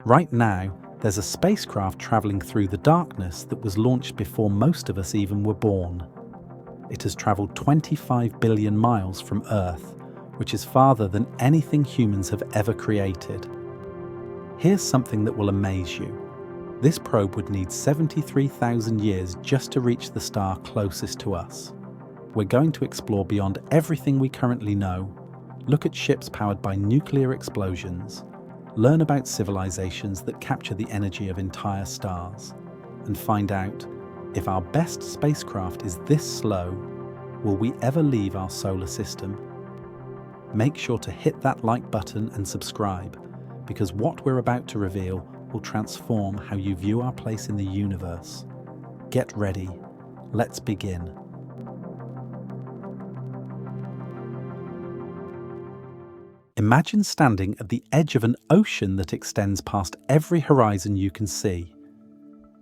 Right now, there's a spacecraft traveling through the darkness that was launched before most of us even were born. It has traveled 25 billion miles from Earth, which is farther than anything humans have ever created. Here's something that will amaze you. This probe would need 73,000 years just to reach the star closest to us. We're going to explore beyond everything we currently know, look at ships powered by nuclear explosions, learn about civilizations that capture the energy of entire stars, and find out, if our best spacecraft is this slow, will we ever leave our solar system? Make sure to hit that like button and subscribe, because what we're about to reveal will transform how you view our place in the universe. Get ready. Let's begin. Imagine standing at the edge of an ocean that extends past every horizon you can see.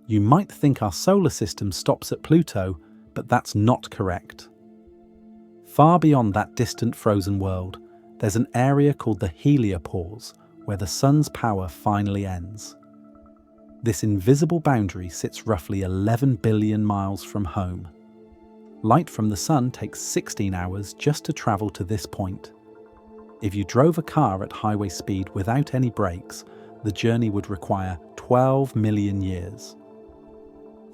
You might think our solar system stops at Pluto, but that's not correct. Far beyond that distant frozen world, there's an area called the heliopause, where the sun's power finally ends. This invisible boundary sits roughly 11 billion miles from home. Light from the sun takes 16 hours just to travel to this point. If you drove a car at highway speed without any brakes, the journey would require 12 million years.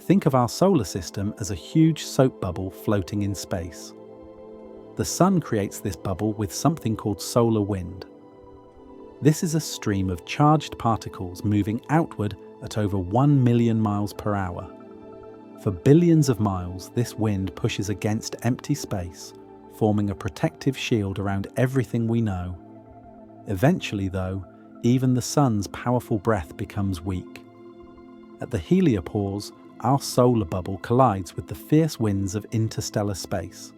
Think of our solar system as a huge soap bubble floating in space. The sun creates this bubble with something called solar wind. This is a stream of charged particles moving outward at over 1 million miles per hour. For billions of miles, this wind pushes against empty space, forming a protective shield around everything we know. Eventually, though, even the sun's powerful breath becomes weak. At the heliopause, our solar bubble collides with the fierce winds of interstellar space.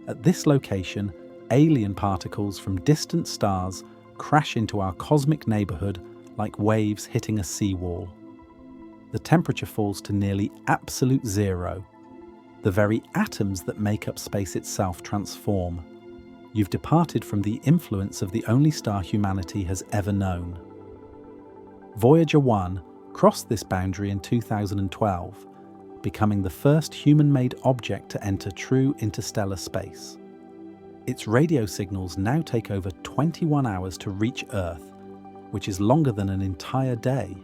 At this location, alien particles from distant stars crash into our cosmic neighborhood like waves hitting a seawall. The temperature falls to nearly absolute zero. The very atoms that make up space itself transform. You've departed from the influence of the only star humanity has ever known. Voyager 1 crossed this boundary in 2012, becoming the first human-made object to enter true interstellar space. Its radio signals now take over 21 hours to reach Earth, which is longer than an entire day.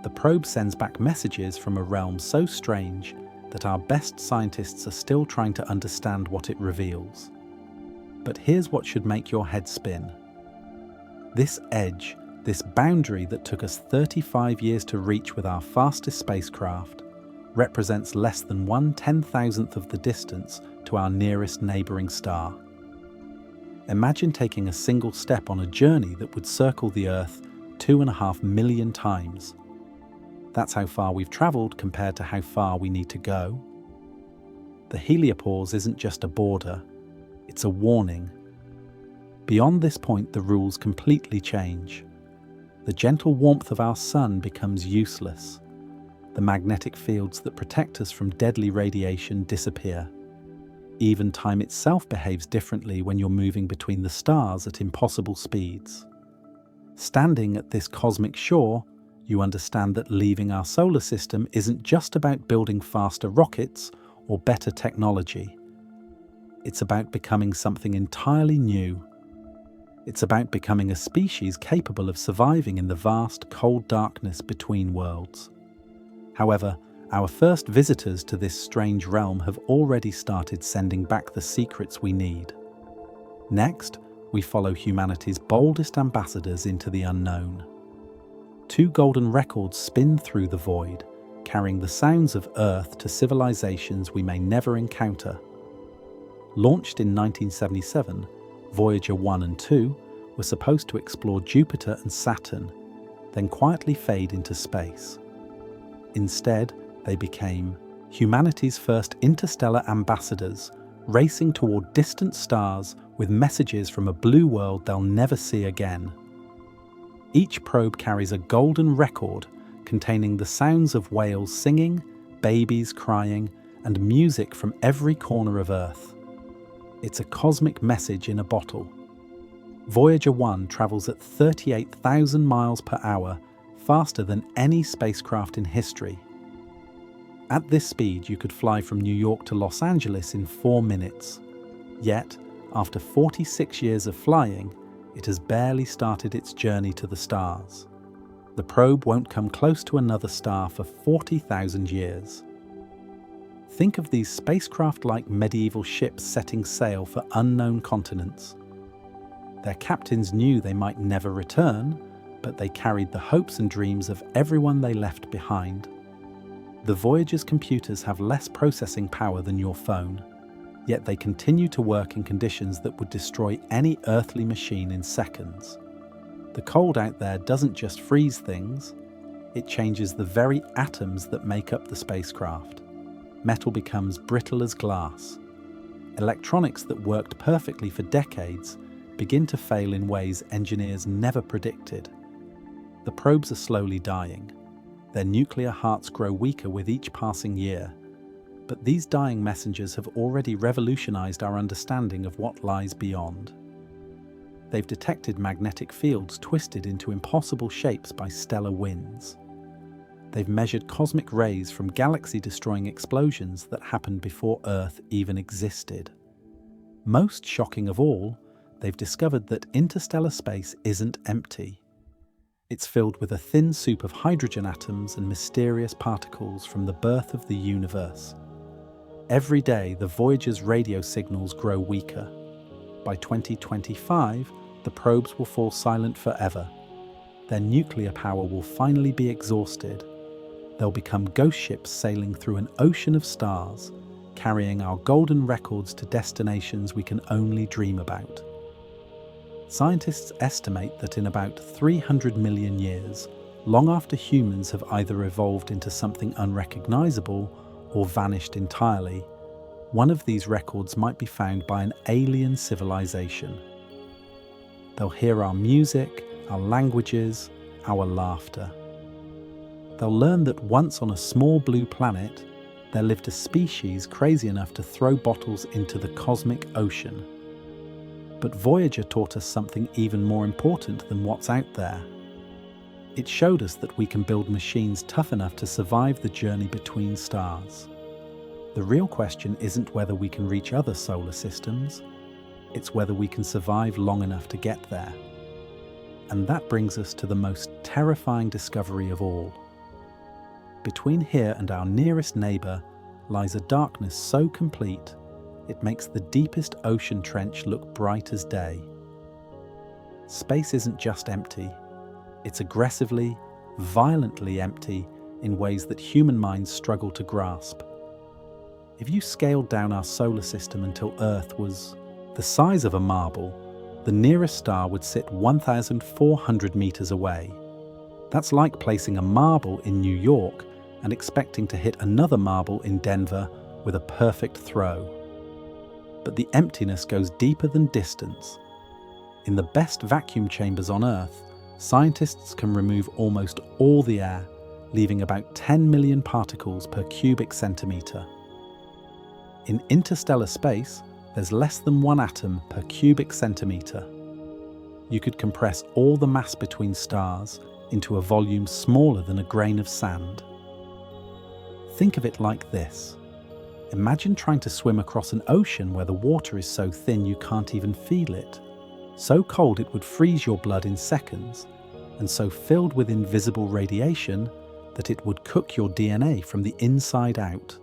The probe sends back messages from a realm so strange that our best scientists are still trying to understand what it reveals. But here's what should make your head spin. This edge, this boundary that took us 35 years to reach with our fastest spacecraft, represents less than 1/10,000th of the distance to our nearest neighbouring star. Imagine taking a single step on a journey that would circle the Earth 2.5 million times. That's how far we've travelled compared to how far we need to go. The heliopause isn't just a border, it's a warning. Beyond this point, the rules completely change. The gentle warmth of our sun becomes useless. The magnetic fields that protect us from deadly radiation disappear. Even time itself behaves differently when you're moving between the stars at impossible speeds. Standing at this cosmic shore, you understand that leaving our solar system isn't just about building faster rockets or better technology. It's about becoming something entirely new. It's about becoming a species capable of surviving in the vast, cold darkness between worlds. However, our first visitors to this strange realm have already started sending back the secrets we need. Next, we follow humanity's boldest ambassadors into the unknown. 2 golden records spin through the void, carrying the sounds of Earth to civilizations we may never encounter. Launched in 1977, Voyager 1 and 2 were supposed to explore Jupiter and Saturn, then quietly fade into space. Instead, they became humanity's first interstellar ambassadors, racing toward distant stars with messages from a blue world they'll never see again. Each probe carries a golden record containing the sounds of whales singing, babies crying, and music from every corner of Earth. It's a cosmic message in a bottle. Voyager 1 travels at 38,000 miles per hour, faster than any spacecraft in history. At this speed, you could fly from New York to Los Angeles in 4 minutes. Yet, after 46 years of flying, it has barely started its journey to the stars. The probe won't come close to another star for 40,000 years. Think of these spacecraft-like medieval ships setting sail for unknown continents. Their captains knew they might never return, but they carried the hopes and dreams of everyone they left behind. The Voyager's computers have less processing power than your phone, yet they continue to work in conditions that would destroy any earthly machine in seconds. The cold out there doesn't just freeze things, it changes the very atoms that make up the spacecraft. Metal becomes brittle as glass. Electronics that worked perfectly for decades begin to fail in ways engineers never predicted. The probes are slowly dying. Their nuclear hearts grow weaker with each passing year. But these dying messengers have already revolutionized our understanding of what lies beyond. They've detected magnetic fields twisted into impossible shapes by stellar winds. They've measured cosmic rays from galaxy-destroying explosions that happened before Earth even existed. Most shocking of all, they've discovered that interstellar space isn't empty. It's filled with a thin soup of hydrogen atoms and mysterious particles from the birth of the universe. Every day, the Voyager's radio signals grow weaker. By 2025, the probes will fall silent forever. Their nuclear power will finally be exhausted. They'll become ghost ships sailing through an ocean of stars, carrying our golden records to destinations we can only dream about. Scientists estimate that in about 300 million years, long after humans have either evolved into something unrecognizable or vanished entirely, one of these records might be found by an alien civilization. They'll hear our music, our languages, our laughter. They'll learn that once on a small blue planet, there lived a species crazy enough to throw bottles into the cosmic ocean. But Voyager taught us something even more important than what's out there. It showed us that we can build machines tough enough to survive the journey between stars. The real question isn't whether we can reach other solar systems, it's whether we can survive long enough to get there. And that brings us to the most terrifying discovery of all. Between here and our nearest neighbour lies a darkness so complete it makes the deepest ocean trench look bright as day. Space isn't just empty, it's aggressively, violently empty in ways that human minds struggle to grasp. If you scaled down our solar system until Earth was the size of a marble, the nearest star would sit 1,400 meters away. That's like placing a marble in New York and expecting to hit another marble in Denver with a perfect throw. But the emptiness goes deeper than distance. In the best vacuum chambers on Earth, scientists can remove almost all the air, leaving about 10 million particles per cubic centimetre. In interstellar space, there's less than 1 atom per cubic centimetre. You could compress all the mass between stars into a volume smaller than a grain of sand. Think of it like this. Imagine trying to swim across an ocean where the water is so thin you can't even feel it. So cold it would freeze your blood in seconds, and so filled with invisible radiation that it would cook your DNA from the inside out.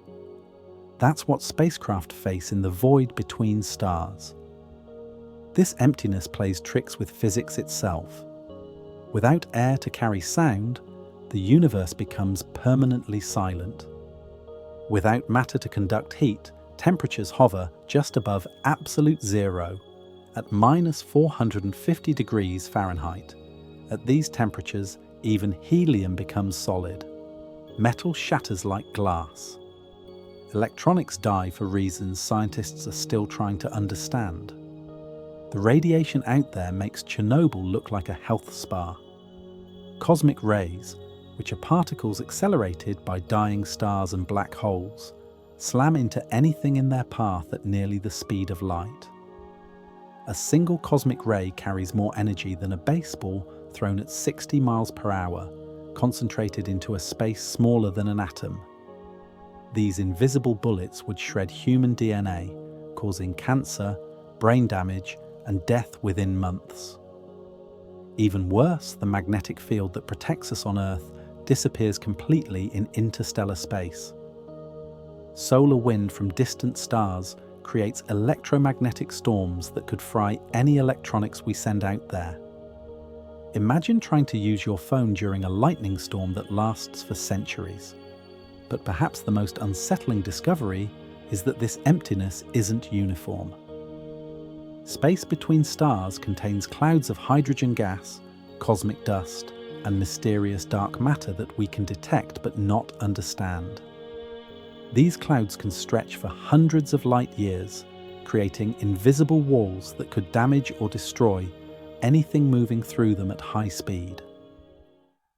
That's what spacecraft face in the void between stars. This emptiness plays tricks with physics itself. Without air to carry sound, the universe becomes permanently silent. Without matter to conduct heat, temperatures hover just above absolute zero, at minus 450 degrees Fahrenheit. At these temperatures, even helium becomes solid. Metal shatters like glass. Electronics die for reasons scientists are still trying to understand. The radiation out there makes Chernobyl look like a health spa. Cosmic rays, which are particles accelerated by dying stars and black holes, slam into anything in their path at nearly the speed of light. A single cosmic ray carries more energy than a baseball thrown at 60 miles per hour, concentrated into a space smaller than an atom. These invisible bullets would shred human DNA, causing cancer, brain damage, and death within months. Even worse, the magnetic field that protects us on Earth disappears completely in interstellar space. Solar wind from distant stars creates electromagnetic storms that could fry any electronics we send out there. Imagine trying to use your phone during a lightning storm that lasts for centuries. But perhaps the most unsettling discovery is that this emptiness isn't uniform. Space between stars contains clouds of hydrogen gas, cosmic dust, and mysterious dark matter that we can detect but not understand. These clouds can stretch for hundreds of light years, creating invisible walls that could damage or destroy anything moving through them at high speed.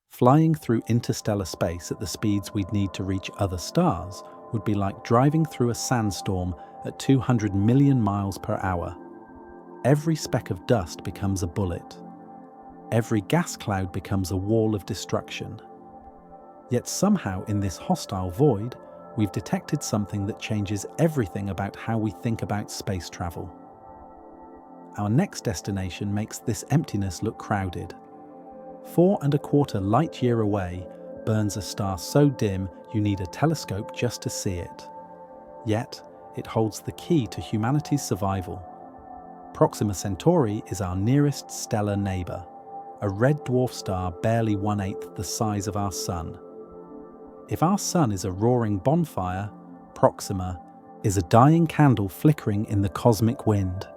Flying through interstellar space at the speeds we'd need to reach other stars would be like driving through a sandstorm at 200 million miles per hour. Every speck of dust becomes a bullet. Every gas cloud becomes a wall of destruction. Yet somehow in this hostile void, we've detected something that changes everything about how we think about space travel. Our next destination makes this emptiness look crowded. 4¼ light year away burns a star so dim you need a telescope just to see it. Yet, it holds the key to humanity's survival. Proxima Centauri is our nearest stellar neighbour, a red dwarf star barely 1/8 the size of our Sun. If our Sun is a roaring bonfire, Proxima is a dying candle flickering in the cosmic wind.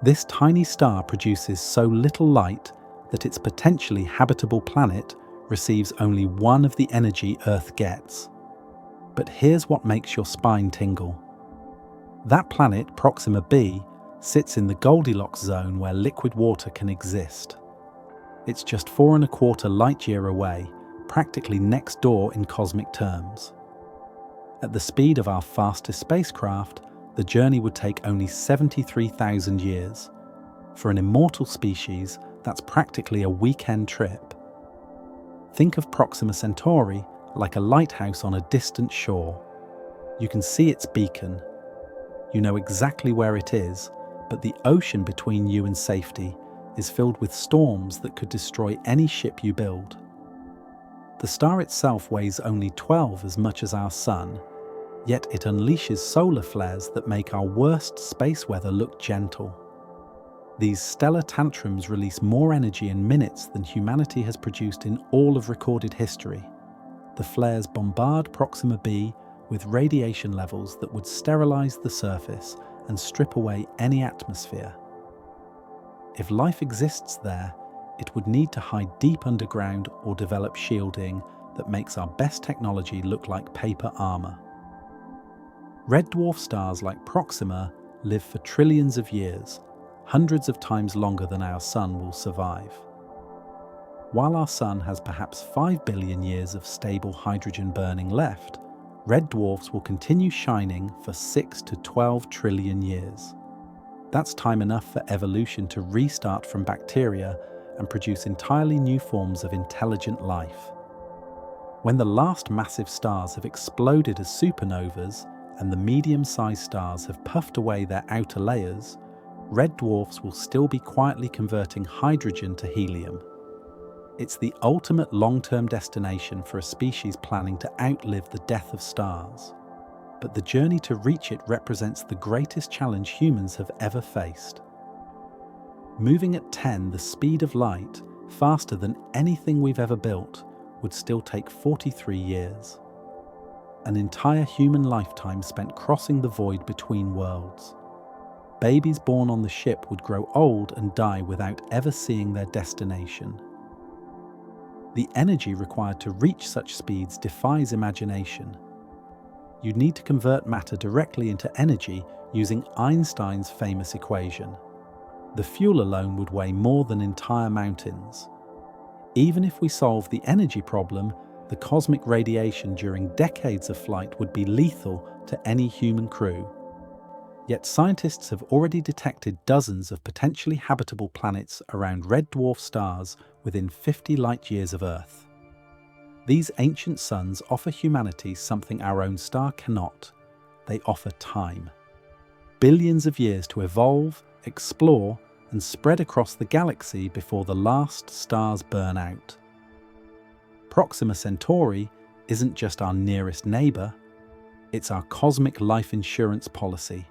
This tiny star produces so little light that its potentially habitable planet receives only one of the energy Earth gets. But here's what makes your spine tingle. That planet, Proxima b, sits in the Goldilocks zone where liquid water can exist. It's just 4¼ light year away, practically next door in cosmic terms. At the speed of our fastest spacecraft, the journey would take only 73,000 years. For an immortal species, that's practically a weekend trip. Think of Proxima Centauri like a lighthouse on a distant shore. You can see its beacon. You know exactly where it is, but the ocean between you and safety is filled with storms that could destroy any ship you build. The star itself weighs only 12 as much as our Sun, yet it unleashes solar flares that make our worst space weather look gentle. These stellar tantrums release more energy in minutes than humanity has produced in all of recorded history. The flares bombard Proxima b with radiation levels that would sterilize the surface and strip away any atmosphere. If life exists there, it would need to hide deep underground or develop shielding that makes our best technology look like paper armor. Red dwarf stars like Proxima live for trillions of years, hundreds of times longer than our Sun will survive. While our Sun has perhaps 5 billion years of stable hydrogen burning left, red dwarfs will continue shining for 6 to 12 trillion years. That's time enough for evolution to restart from bacteria and produce entirely new forms of intelligent life. When the last massive stars have exploded as supernovas and the medium-sized stars have puffed away their outer layers, red dwarfs will still be quietly converting hydrogen to helium. It's the ultimate long-term destination for a species planning to outlive the death of stars. But the journey to reach it represents the greatest challenge humans have ever faced. Moving at 10 the speed of light, faster than anything we've ever built, would still take 43 years. An entire human lifetime spent crossing the void between worlds. Babies born on the ship would grow old and die without ever seeing their destination. The energy required to reach such speeds defies imagination. You'd need to convert matter directly into energy using Einstein's famous equation. The fuel alone would weigh more than entire mountains. Even if we solve the energy problem, the cosmic radiation during decades of flight would be lethal to any human crew. Yet scientists have already detected dozens of potentially habitable planets around red dwarf stars within 50 light-years of Earth. These ancient suns offer humanity something our own star cannot. They offer time. Billions of years to evolve, explore, and spread across the galaxy before the last stars burn out. Proxima Centauri isn't just our nearest neighbour, it's our cosmic life insurance policy.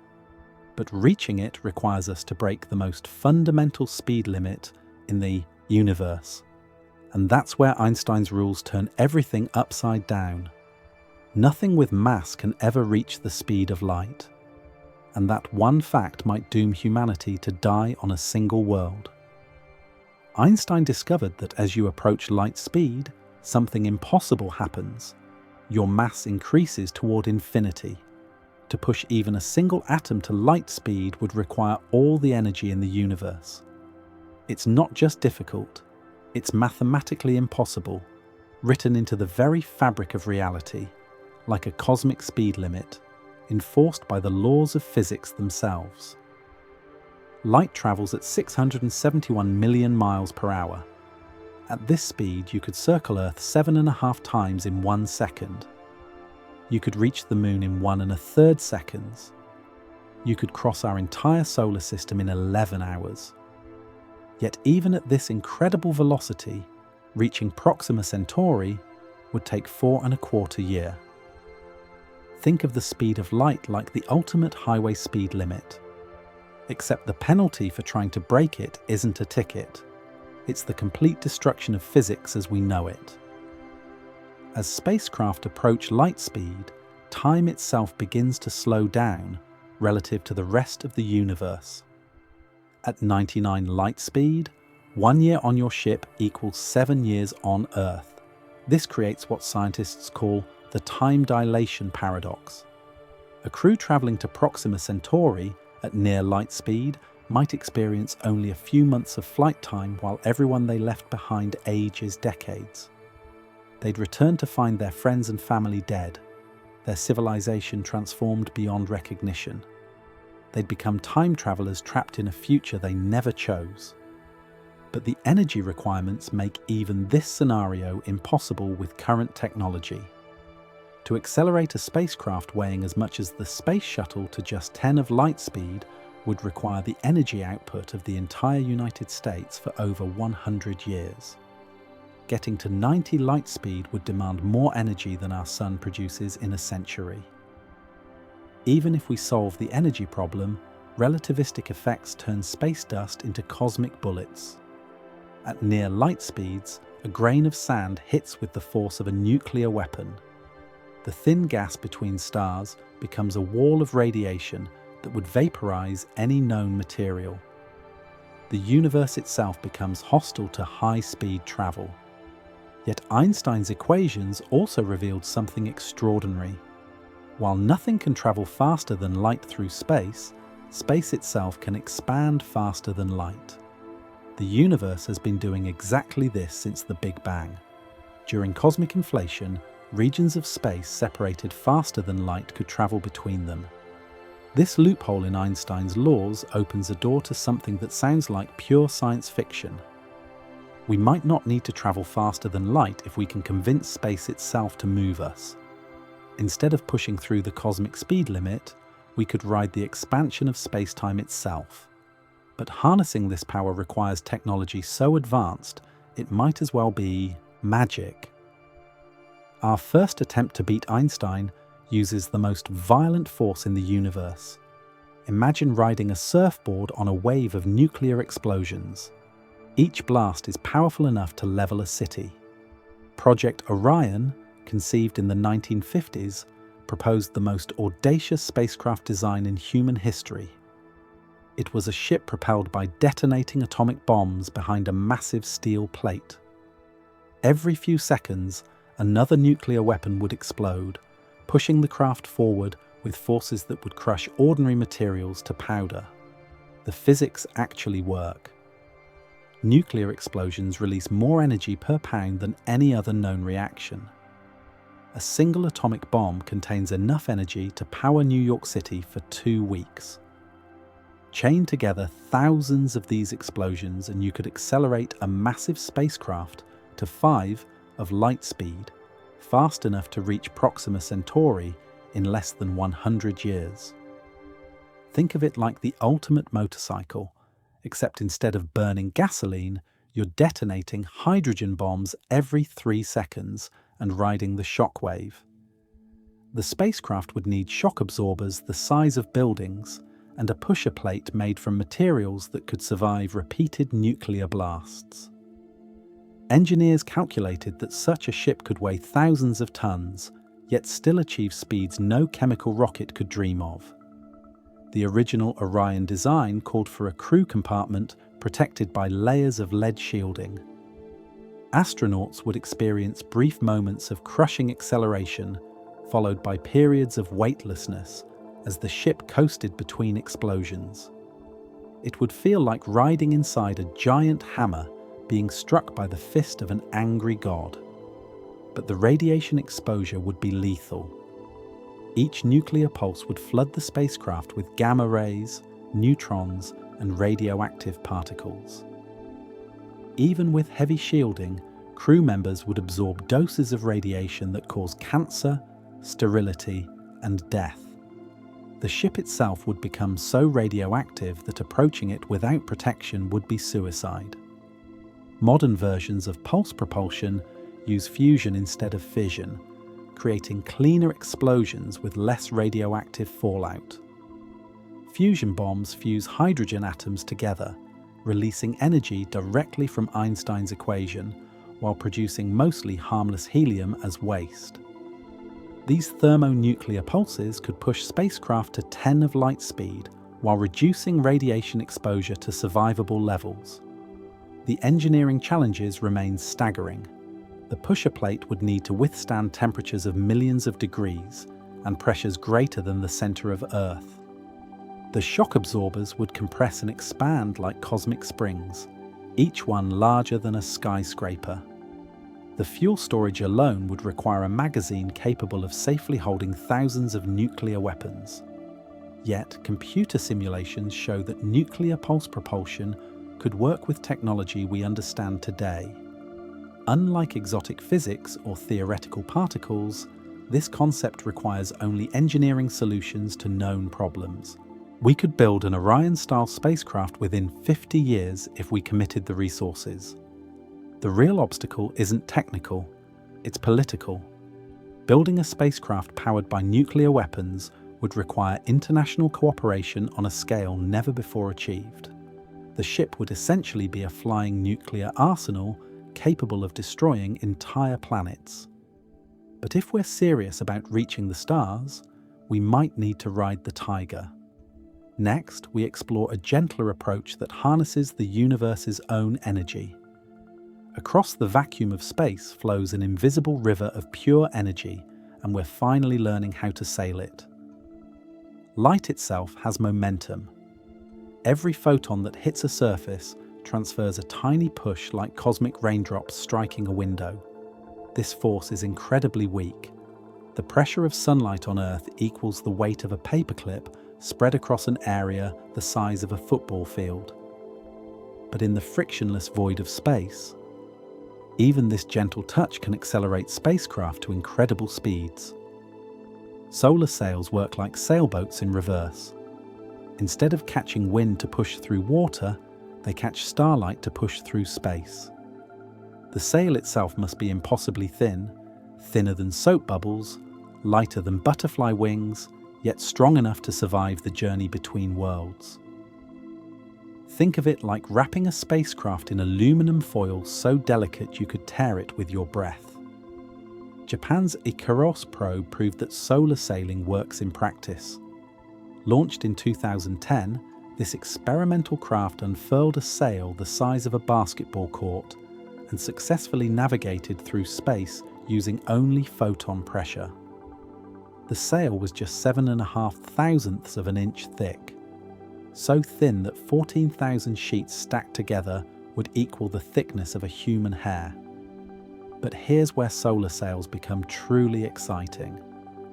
But reaching it requires us to break the most fundamental speed limit in the universe. And that's where Einstein's rules turn everything upside down. Nothing with mass can ever reach the speed of light. And that one fact might doom humanity to die on a single world. Einstein discovered that as you approach light speed, something impossible happens. Your mass increases toward infinity. To push even a single atom to light speed would require all the energy in the universe. It's not just difficult, it's mathematically impossible, written into the very fabric of reality, like a cosmic speed limit, enforced by the laws of physics themselves. Light travels at 671 million miles per hour. At this speed, you could circle Earth 7.5 times in 1 second. You could reach the moon in 1 1/3 seconds. You could cross our entire solar system in 11 hours. Yet even at this incredible velocity, reaching Proxima Centauri would take 4.25 years. Think of the speed of light like the ultimate highway speed limit. Except the penalty for trying to break it isn't a ticket. It's the complete destruction of physics as we know it. As spacecraft approach light speed, time itself begins to slow down relative to the rest of the universe. At 99 light speed, 1 year on your ship equals 7 years on Earth. This creates what scientists call the time dilation paradox. A crew traveling to Proxima Centauri at near light speed might experience only a few months of flight time while everyone they left behind ages decades. They'd return to find their friends and family dead, their civilization transformed beyond recognition. They'd become time travelers trapped in a future they never chose. But the energy requirements make even this scenario impossible with current technology. To accelerate a spacecraft weighing as much as the space shuttle to just 10 of light speed would require the energy output of the entire United States for over 100 years. Getting to 90 light speed would demand more energy than our Sun produces in a century. Even if we solve the energy problem, relativistic effects turn space dust into cosmic bullets. At near light speeds, a grain of sand hits with the force of a nuclear weapon. The thin gas between stars becomes a wall of radiation that would vaporize any known material. The universe itself becomes hostile to high-speed travel. Yet Einstein's equations also revealed something extraordinary. While nothing can travel faster than light through space, space itself can expand faster than light. The universe has been doing exactly this since the Big Bang. During cosmic inflation, regions of space separated faster than light could travel between them. This loophole in Einstein's laws opens a door to something that sounds like pure science fiction. We might not need to travel faster than light if we can convince space itself to move us. Instead of pushing through the cosmic speed limit, we could ride the expansion of space-time itself. But harnessing this power requires technology so advanced, it might as well be magic. Our first attempt to beat Einstein uses the most violent force in the universe. Imagine riding a surfboard on a wave of nuclear explosions. Each blast is powerful enough to level a city. Project Orion, conceived in the 1950s, proposed the most audacious spacecraft design in human history. It was a ship propelled by detonating atomic bombs behind a massive steel plate. Every few seconds, another nuclear weapon would explode, pushing the craft forward with forces that would crush ordinary materials to powder. The physics actually work. Nuclear explosions release more energy per pound than any other known reaction. A single atomic bomb contains enough energy to power New York City for 2 weeks. Chain together thousands of these explosions and you could accelerate a massive spacecraft to 5 of light speed fast enough to reach Proxima Centauri in less than 100 years. Think of it like the ultimate motorcycle, except instead of burning gasoline, you're detonating hydrogen bombs every 3 seconds and riding the shock wave. The spacecraft would need shock absorbers the size of buildings and a pusher plate made from materials that could survive repeated nuclear blasts. Engineers calculated that such a ship could weigh thousands of tons, yet still achieve speeds no chemical rocket could dream of. The original Orion design called for a crew compartment protected by layers of lead shielding. Astronauts would experience brief moments of crushing acceleration, followed by periods of weightlessness as the ship coasted between explosions. It would feel like riding inside a giant hammer being struck by the fist of an angry god. But the radiation exposure would be lethal. Each nuclear pulse would flood the spacecraft with gamma rays, neutrons, and radioactive particles. Even with heavy shielding, crew members would absorb doses of radiation that cause cancer, sterility, and death. The ship itself would become so radioactive that approaching it without protection would be suicide. Modern versions of pulse propulsion use fusion instead of fission, creating cleaner explosions with less radioactive fallout. Fusion bombs fuse hydrogen atoms together, releasing energy directly from Einstein's equation, while producing mostly harmless helium as waste. These thermonuclear pulses could push spacecraft to 10 of light speed, while reducing radiation exposure to survivable levels. The engineering challenges remain staggering. The pusher plate would need to withstand temperatures of millions of degrees and pressures greater than the center of Earth. The shock absorbers would compress and expand like cosmic springs, each one larger than a skyscraper. The fuel storage alone would require a magazine capable of safely holding thousands of nuclear weapons. Yet, computer simulations show that nuclear pulse propulsion could work with technology we understand today. Unlike exotic physics or theoretical particles, this concept requires only engineering solutions to known problems. We could build an Orion-style spacecraft within 50 years if we committed the resources. The real obstacle isn't technical, it's political. Building a spacecraft powered by nuclear weapons would require international cooperation on a scale never before achieved. The ship would essentially be a flying nuclear arsenal capable of destroying entire planets. But if we're serious about reaching the stars, we might need to ride the tiger. Next, we explore a gentler approach that harnesses the universe's own energy. Across the vacuum of space flows an invisible river of pure energy, and we're finally learning how to sail it. Light itself has momentum. Every photon that hits a surface transfers a tiny push like cosmic raindrops striking a window. This force is incredibly weak. The pressure of sunlight on Earth equals the weight of a paperclip spread across an area the size of a football field. But in the frictionless void of space, even this gentle touch can accelerate spacecraft to incredible speeds. Solar sails work like sailboats in reverse. Instead of catching wind to push through water, they catch starlight to push through space. The sail itself must be impossibly thin, thinner than soap bubbles, lighter than butterfly wings, yet strong enough to survive the journey between worlds. Think of it like wrapping a spacecraft in aluminum foil so delicate you could tear it with your breath. Japan's Icaros probe proved that solar sailing works in practice. Launched in 2010, this experimental craft unfurled a sail the size of a basketball court and successfully navigated through space using only photon pressure. The sail was just 7.5 thousandths of an inch thick, so thin that 14,000 sheets stacked together would equal the thickness of a human hair. But here's where solar sails become truly exciting.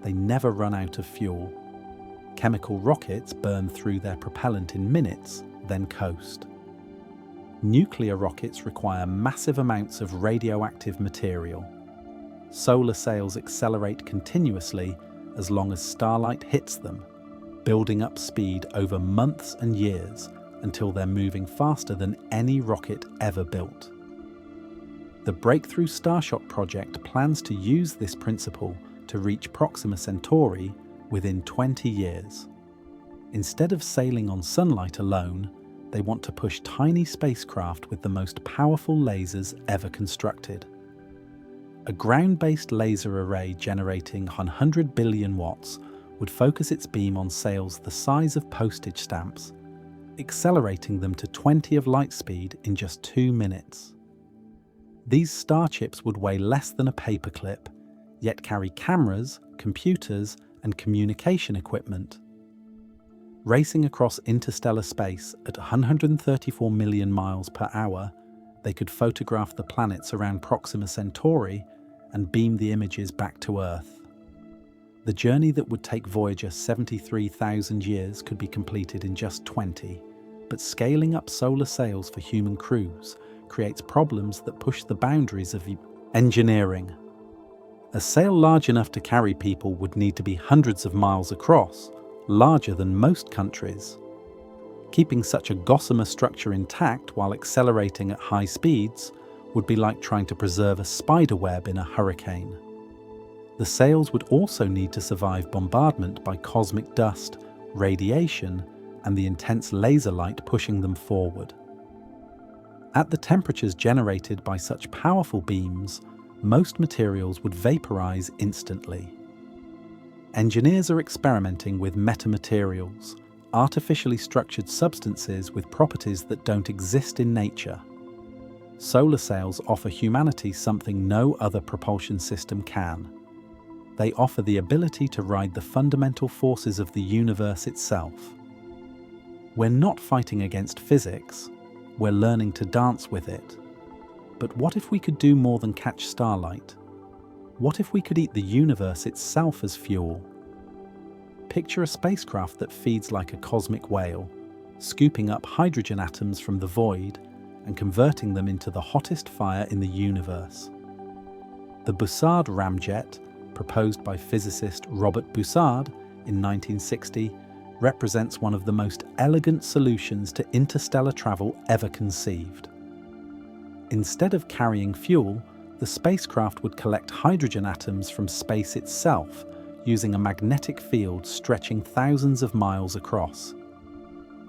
They never run out of fuel. Chemical rockets burn through their propellant in minutes, then coast. Nuclear rockets require massive amounts of radioactive material. solar sails accelerate continuously as long as starlight hits them, building up speed over months and years until they're moving faster than any rocket ever built. The Breakthrough Starshot project plans to use this principle to reach Proxima Centauri within 20 years. Instead of sailing on sunlight alone, they want to push tiny spacecraft with the most powerful lasers ever constructed. A ground-based laser array generating 100 billion watts would focus its beam on sails the size of postage stamps, accelerating them to 20 of light speed in just 2 minutes. These starships would weigh less than a paperclip, yet carry cameras, computers, and communication equipment. Racing across interstellar space at 134 million miles per hour, they could photograph the planets around Proxima Centauri and beam the images back to Earth. The journey that would take Voyager 73,000 years could be completed in just 20, but scaling up solar sails for human crews creates problems that push the boundaries of engineering. A sail large enough to carry people would need to be hundreds of miles across, larger than most countries. Keeping such a gossamer structure intact while accelerating at high speeds would be like trying to preserve a spider web in a hurricane. The sails would also need to survive bombardment by cosmic dust, radiation, and the intense laser light pushing them forward. At the temperatures generated by such powerful beams, most materials would vaporize instantly. Engineers are experimenting with metamaterials, artificially structured substances with properties that don't exist in nature. Solar sails offer humanity something no other propulsion system can. They offer the ability to ride the fundamental forces of the universe itself. We're not fighting against physics, we're learning to dance with it. But what if we could do more than catch starlight? What if we could eat the universe itself as fuel? Picture a spacecraft that feeds like a cosmic whale, scooping up hydrogen atoms from the void and converting them into the hottest fire in the universe. The Bussard ramjet, proposed by physicist Robert Bussard in 1960, represents one of the most elegant solutions to interstellar travel ever conceived. Instead of carrying fuel, the spacecraft would collect hydrogen atoms from space itself, using a magnetic field stretching thousands of miles across.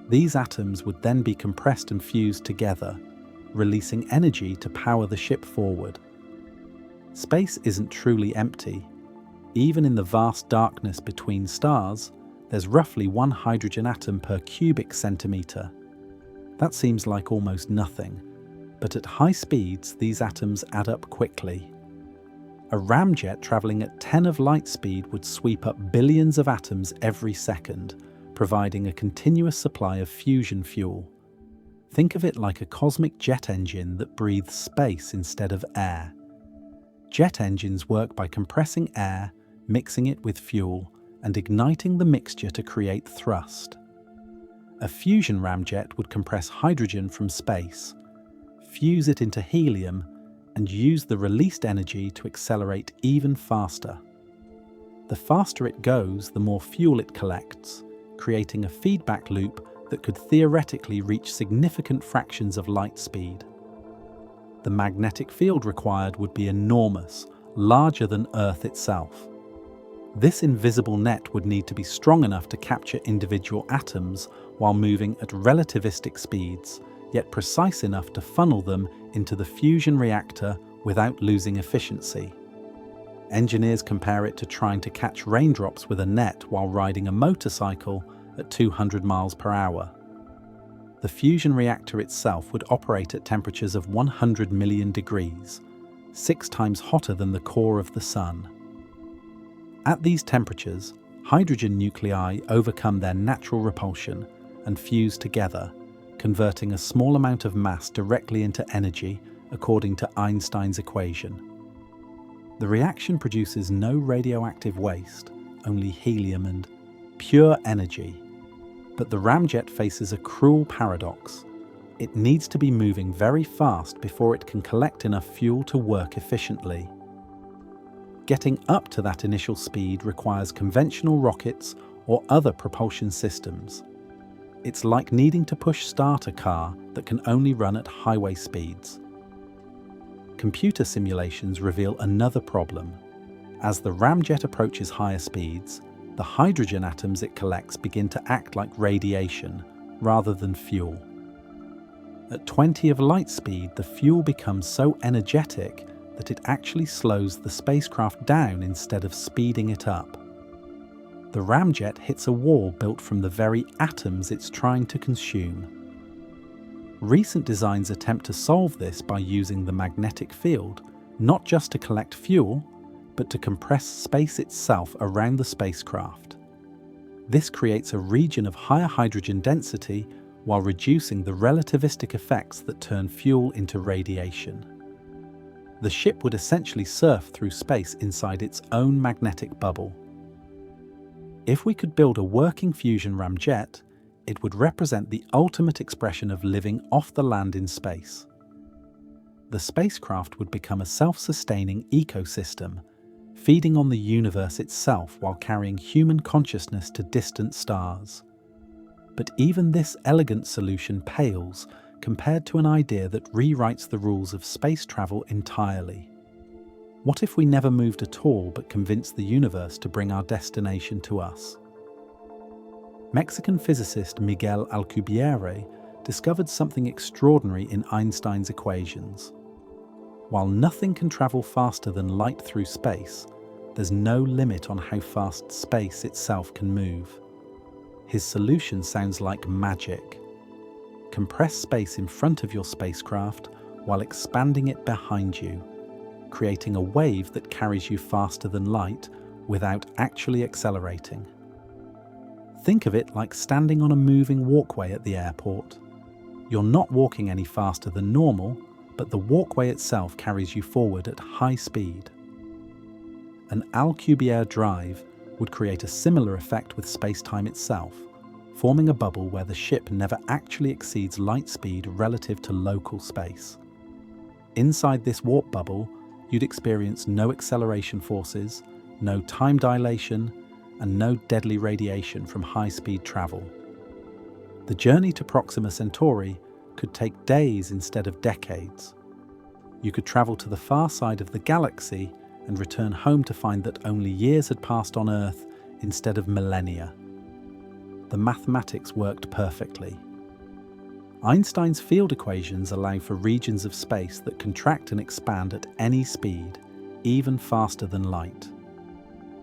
These atoms would then be compressed and fused together, releasing energy to power the ship forward. Space isn't truly empty. Even in the vast darkness between stars, there's roughly 1 hydrogen atom per cubic centimetre. That seems like almost nothing, but at high speeds these atoms add up quickly. A ramjet travelling at 10 of light speed would sweep up billions of atoms every second, providing a continuous supply of fusion fuel. Think of it like a cosmic jet engine that breathes space instead of air. Jet engines work by compressing air, mixing it with fuel, and igniting the mixture to create thrust. A fusion ramjet would compress hydrogen from space, fuse it into helium, and use the released energy to accelerate even faster. The faster it goes, the more fuel it collects, creating a feedback loop that could theoretically reach significant fractions of light speed. The magnetic field required would be enormous, larger than Earth itself. This invisible net would need to be strong enough to capture individual atoms while moving at relativistic speeds, yet precise enough to funnel them into the fusion reactor without losing efficiency. Engineers compare it to trying to catch raindrops with a net while riding a motorcycle at 200 miles per hour. The fusion reactor itself would operate at temperatures of 100 million degrees, 6 times hotter than the core of the Sun. At these temperatures, hydrogen nuclei overcome their natural repulsion and fuse together, converting a small amount of mass directly into energy according to Einstein's equation. The reaction produces no radioactive waste, only helium and pure energy. But the ramjet faces a cruel paradox. It needs to be moving very fast before it can collect enough fuel to work efficiently. getting up to that initial speed requires conventional rockets or other propulsion systems. It's like needing to push start a car that can only run at highway speeds. Computer simulations reveal another problem. As the ramjet approaches higher speeds, the hydrogen atoms it collects begin to act like radiation rather than fuel. At 20 of light speed, the fuel becomes so energetic that it actually slows the spacecraft down instead of speeding it up. The ramjet hits a wall built from the very atoms it's trying to consume. Recent designs attempt to solve this by using the magnetic field, not just to collect fuel, but to compress space itself around the spacecraft. This creates a region of higher hydrogen density while reducing the relativistic effects that turn fuel into radiation. The ship would essentially surf through space inside its own magnetic bubble. If we could build a working fusion ramjet, it would represent the ultimate expression of living off the land in space. The spacecraft would become a self-sustaining ecosystem, feeding on the universe itself while carrying human consciousness to distant stars. But even this elegant solution pales compared to an idea that rewrites the rules of space travel entirely. What if we never moved at all but convinced the universe to bring our destination to us? Mexican physicist Miguel Alcubierre discovered something extraordinary in Einstein's equations. While nothing can travel faster than light through space, there's no limit on how fast space itself can move. His solution sounds like magic. Compress space in front of your spacecraft while expanding it behind you, creating a wave that carries you faster than light without actually accelerating. Think of it like standing on a moving walkway at the airport. You're not walking any faster than normal, but the walkway itself carries you forward at high speed. An Alcubierre drive would create a similar effect with space-time itself, forming a bubble where the ship never actually exceeds light speed relative to local space. Inside this warp bubble, you'd experience no acceleration forces, no time dilation, and no deadly radiation from high-speed travel. The journey to Proxima Centauri could take days instead of decades. You could travel to the far side of the galaxy and return home to find that only years had passed on Earth instead of millennia. The mathematics worked perfectly. Einstein's field equations allow for regions of space that contract and expand at any speed, even faster than light.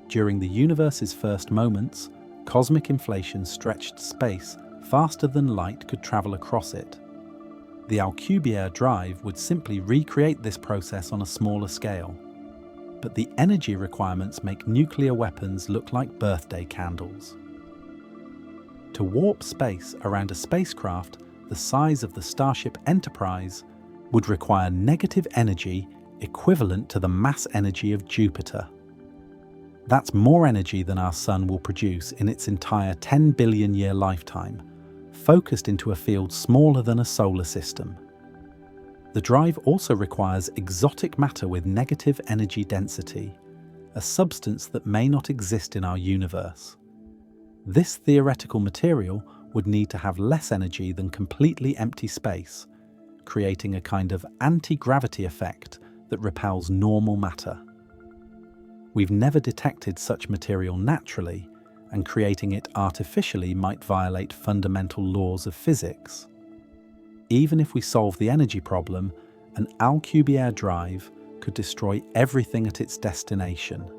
During the universe's first moments, cosmic inflation stretched space faster than light could travel across it. The Alcubierre drive would simply recreate this process on a smaller scale. But the energy requirements make nuclear weapons look like birthday candles. To warp space around a spacecraft the size of the Starship Enterprise would require negative energy equivalent to the mass energy of Jupiter. That's more energy than our Sun will produce in its entire 10 billion year lifetime, focused into a field smaller than a solar system. The drive also requires exotic matter with negative energy density, a substance that may not exist in our universe. This theoretical material would need to have less energy than completely empty space, creating a kind of anti-gravity effect that repels normal matter. We've never detected such material naturally, and creating it artificially might violate fundamental laws of physics. Even if we solve the energy problem, an Alcubierre drive could destroy everything at its destination.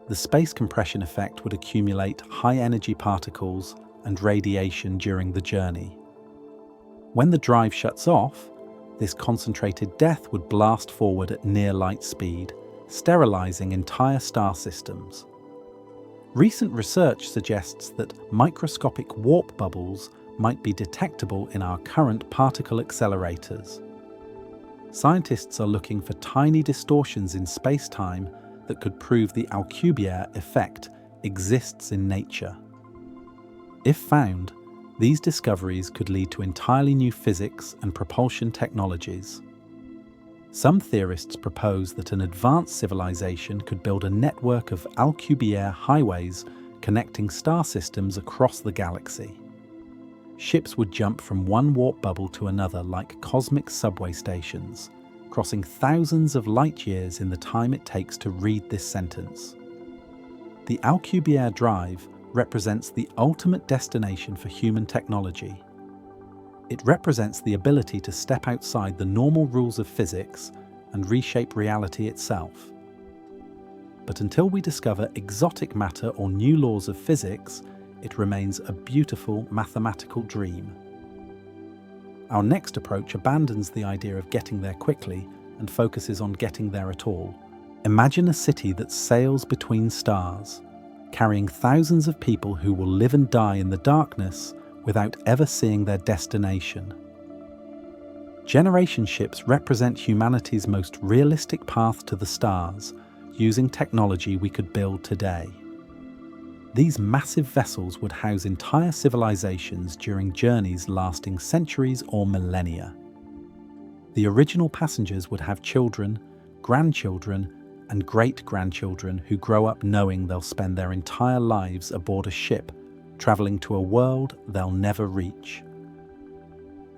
The space compression effect would accumulate high-energy particles and radiation during the journey. When the drive shuts off, this concentrated death would blast forward at near light speed, sterilizing entire star systems. Recent research suggests that microscopic warp bubbles might be detectable in our current particle accelerators. Scientists are looking for tiny distortions in space-time that could prove the Alcubierre effect exists in nature. If found, these discoveries could lead to entirely new physics and propulsion technologies. Some theorists propose that an advanced civilization could build a network of Alcubierre highways connecting star systems across the galaxy. Ships would jump from one warp bubble to another like cosmic subway stations, crossing thousands of light years in the time it takes to read this sentence. The Alcubierre drive represents the ultimate destination for human technology. It represents the ability to step outside the normal rules of physics and reshape reality itself. But until we discover exotic matter or new laws of physics, it remains a beautiful mathematical dream. Our next approach abandons the idea of getting there quickly and focuses on getting there at all. Imagine a city that sails between stars, carrying thousands of people who will live and die in the darkness without ever seeing their destination. Generation ships represent humanity's most realistic path to the stars, using technology we could build today. These massive vessels would house entire civilizations during journeys lasting centuries or millennia. The original passengers would have children, grandchildren, and great-grandchildren who grow up knowing they'll spend their entire lives aboard a ship traveling to a world they'll never reach.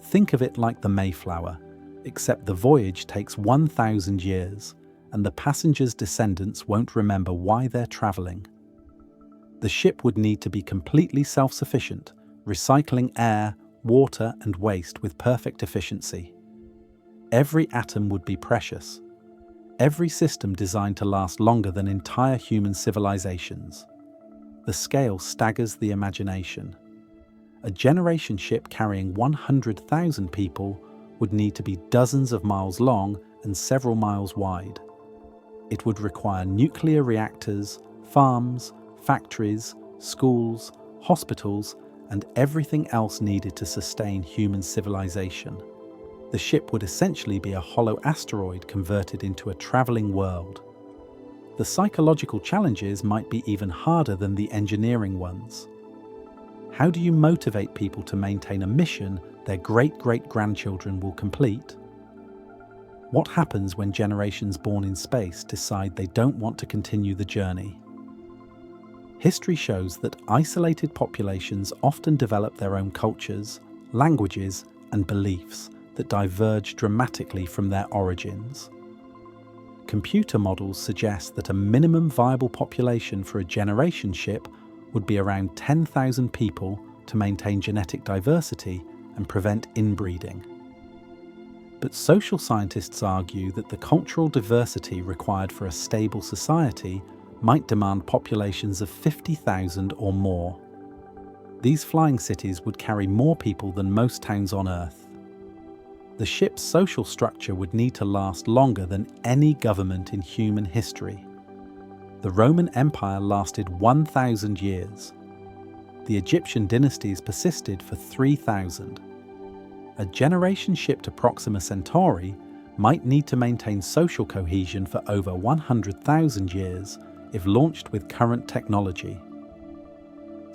Think of it like the Mayflower, except the voyage takes 1,000 years, and the passengers' descendants won't remember why they're traveling. The ship would need to be completely self-sufficient, recycling air, water, and waste with perfect efficiency. Every atom would be precious. Every system designed to last longer than entire human civilizations. The scale staggers the imagination. A generation ship carrying 100,000 people would need to be dozens of miles long and several miles wide. It would require nuclear reactors, farms, factories, schools, hospitals, and everything else needed to sustain human civilization. The ship would essentially be a hollow asteroid converted into a traveling world. The psychological challenges might be even harder than the engineering ones. How do you motivate people to maintain a mission their great-great-grandchildren will complete? What happens when generations born in space decide they don't want to continue the journey? History shows that isolated populations often develop their own cultures, languages, and beliefs that diverge dramatically from their origins. Computer models suggest that a minimum viable population for a generation ship would be around 10,000 people to maintain genetic diversity and prevent inbreeding. But social scientists argue that the cultural diversity required for a stable society might demand populations of 50,000 or more. These flying cities would carry more people than most towns on Earth. The ship's social structure would need to last longer than any government in human history. The Roman Empire lasted 1,000 years. The Egyptian dynasties persisted for 3,000. A generation ship to Proxima Centauri might need to maintain social cohesion for over 100,000 years if launched with current technology.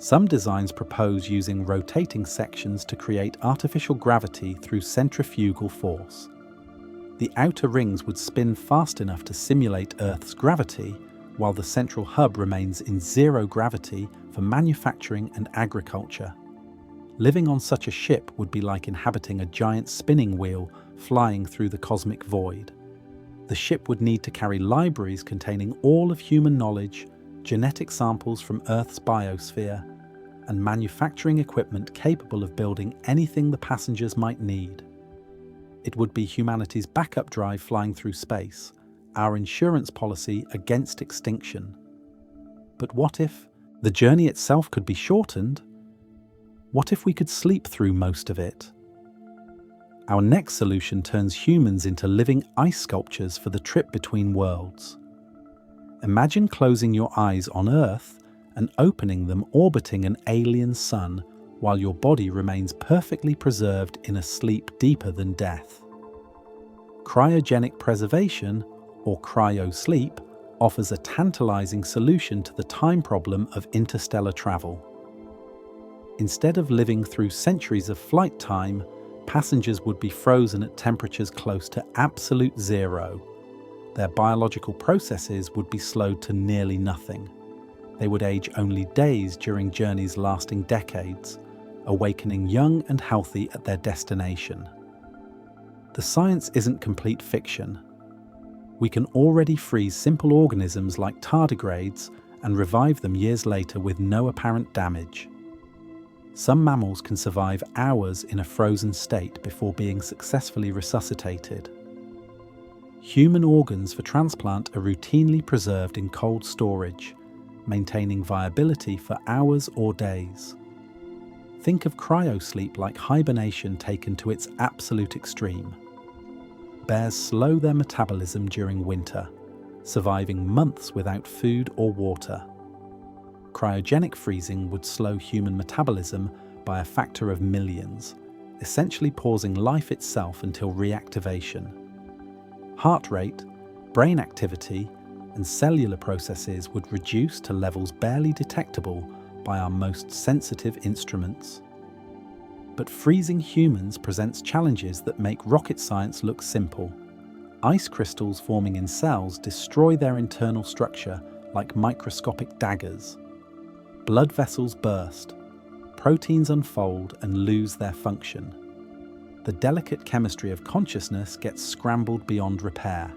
Some designs propose using rotating sections to create artificial gravity through centrifugal force. The outer rings would spin fast enough to simulate Earth's gravity, while the central hub remains in zero gravity for manufacturing and agriculture. Living on such a ship would be like inhabiting a giant spinning wheel flying through the cosmic void. The ship would need to carry libraries containing all of human knowledge, genetic samples from Earth's biosphere, and manufacturing equipment capable of building anything the passengers might need. It would be humanity's backup drive flying through space, our insurance policy against extinction. But what if the journey itself could be shortened? What if we could sleep through most of it? Our next solution turns humans into living ice sculptures for the trip between worlds. Imagine closing your eyes on Earth and opening them orbiting an alien sun while your body remains perfectly preserved in a sleep deeper than death. Cryogenic preservation, or cryo-sleep, offers a tantalizing solution to the time problem of interstellar travel. Instead of living through centuries of flight time, Passengers would be frozen at temperatures close to absolute zero. Their biological processes would be slowed to nearly nothing. They would age only days during journeys lasting decades, awakening young and healthy at their destination. The science isn't complete fiction. We can already freeze simple organisms like tardigrades and revive them years later with no apparent damage. Some mammals can survive hours in a frozen state before being successfully resuscitated. Human organs for transplant are routinely preserved in cold storage, maintaining viability for hours or days. Think of cryosleep like hibernation taken to its absolute extreme. Bears slow their metabolism during winter, surviving months without food or water. Cryogenic freezing would slow human metabolism by a factor of millions, essentially pausing life itself until reactivation. Heart rate, brain activity, and cellular processes would reduce to levels barely detectable by our most sensitive instruments. But freezing humans presents challenges that make rocket science look simple. Ice crystals forming in cells destroy their internal structure like microscopic daggers. Blood vessels burst, proteins unfold and lose their function. The delicate chemistry of consciousness gets scrambled beyond repair.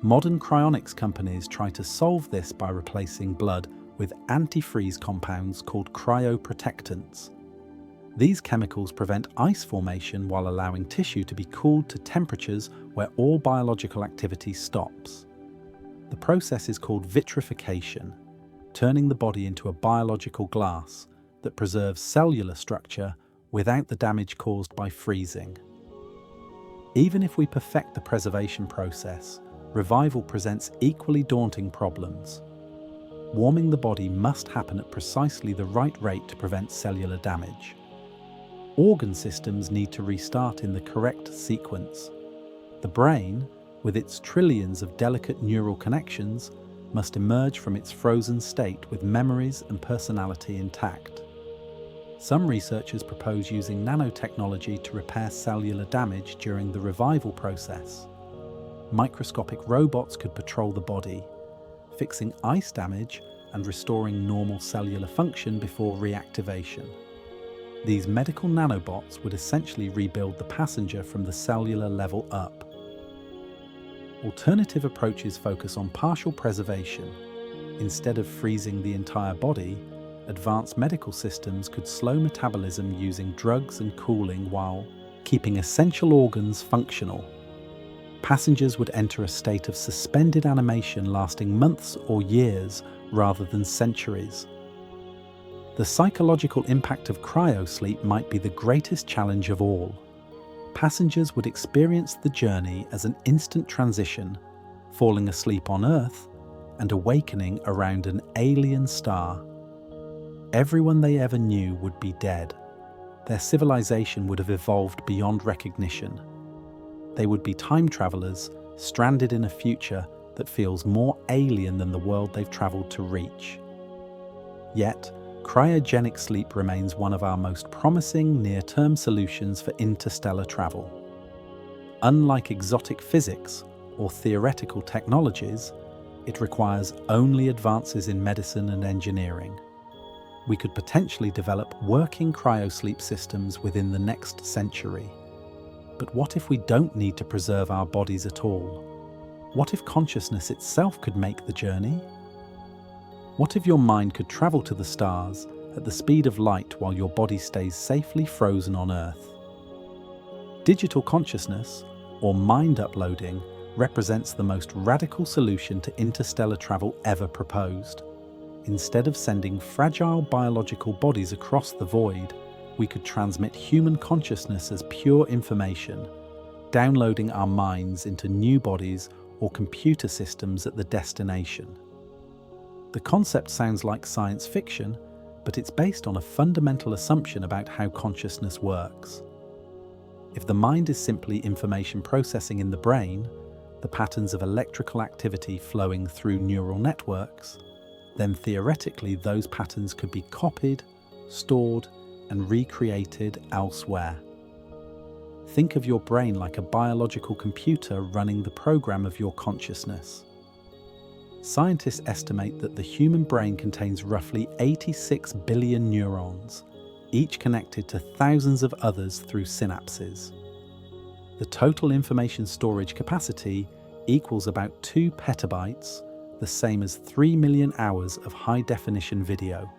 Modern cryonics companies try to solve this by replacing blood with antifreeze compounds called cryoprotectants. These chemicals prevent ice formation while allowing tissue to be cooled to temperatures where all biological activity stops. The process is called vitrification, turning the body into a biological glass that preserves cellular structure without the damage caused by freezing. Even if we perfect the preservation process, revival presents equally daunting problems. Warming the body must happen at precisely the right rate to prevent cellular damage. Organ systems need to restart in the correct sequence. The brain, with its trillions of delicate neural connections, must emerge from its frozen state with memories and personality intact. Some researchers propose using nanotechnology to repair cellular damage during the revival process. Microscopic robots could patrol the body, fixing ice damage and restoring normal cellular function before reactivation. These medical nanobots would essentially rebuild the passenger from the cellular level up. Alternative approaches focus on partial preservation. Instead of freezing the entire body, advanced medical systems could slow metabolism using drugs and cooling while keeping essential organs functional. Passengers would enter a state of suspended animation lasting months or years rather than centuries. The psychological impact of cryosleep might be the greatest challenge of all. Passengers would experience the journey as an instant transition, falling asleep on Earth and awakening around an alien star. Everyone they ever knew would be dead. Their civilization would have evolved beyond recognition. They would be time travelers, stranded in a future that feels more alien than the world they've traveled to reach. Yet, cryogenic sleep remains one of our most promising near-term solutions for interstellar travel. Unlike exotic physics or theoretical technologies, it requires only advances in medicine and engineering. We could potentially develop working cryosleep systems within the next century. But what if we don't need to preserve our bodies at all? What if consciousness itself could make the journey? What if your mind could travel to the stars at the speed of light while your body stays safely frozen on Earth? Digital consciousness, or mind uploading, represents the most radical solution to interstellar travel ever proposed. Instead of sending fragile biological bodies across the void, we could transmit human consciousness as pure information, downloading our minds into new bodies or computer systems at the destination. The concept sounds like science fiction, but it's based on a fundamental assumption about how consciousness works. If the mind is simply information processing in the brain, the patterns of electrical activity flowing through neural networks, then theoretically those patterns could be copied, stored, and recreated elsewhere. Think of your brain like a biological computer running the program of your consciousness. Scientists estimate that the human brain contains roughly 86 billion neurons, each connected to thousands of others through synapses. The total information storage capacity equals about 2 petabytes, the same as 3 million hours of high-definition video.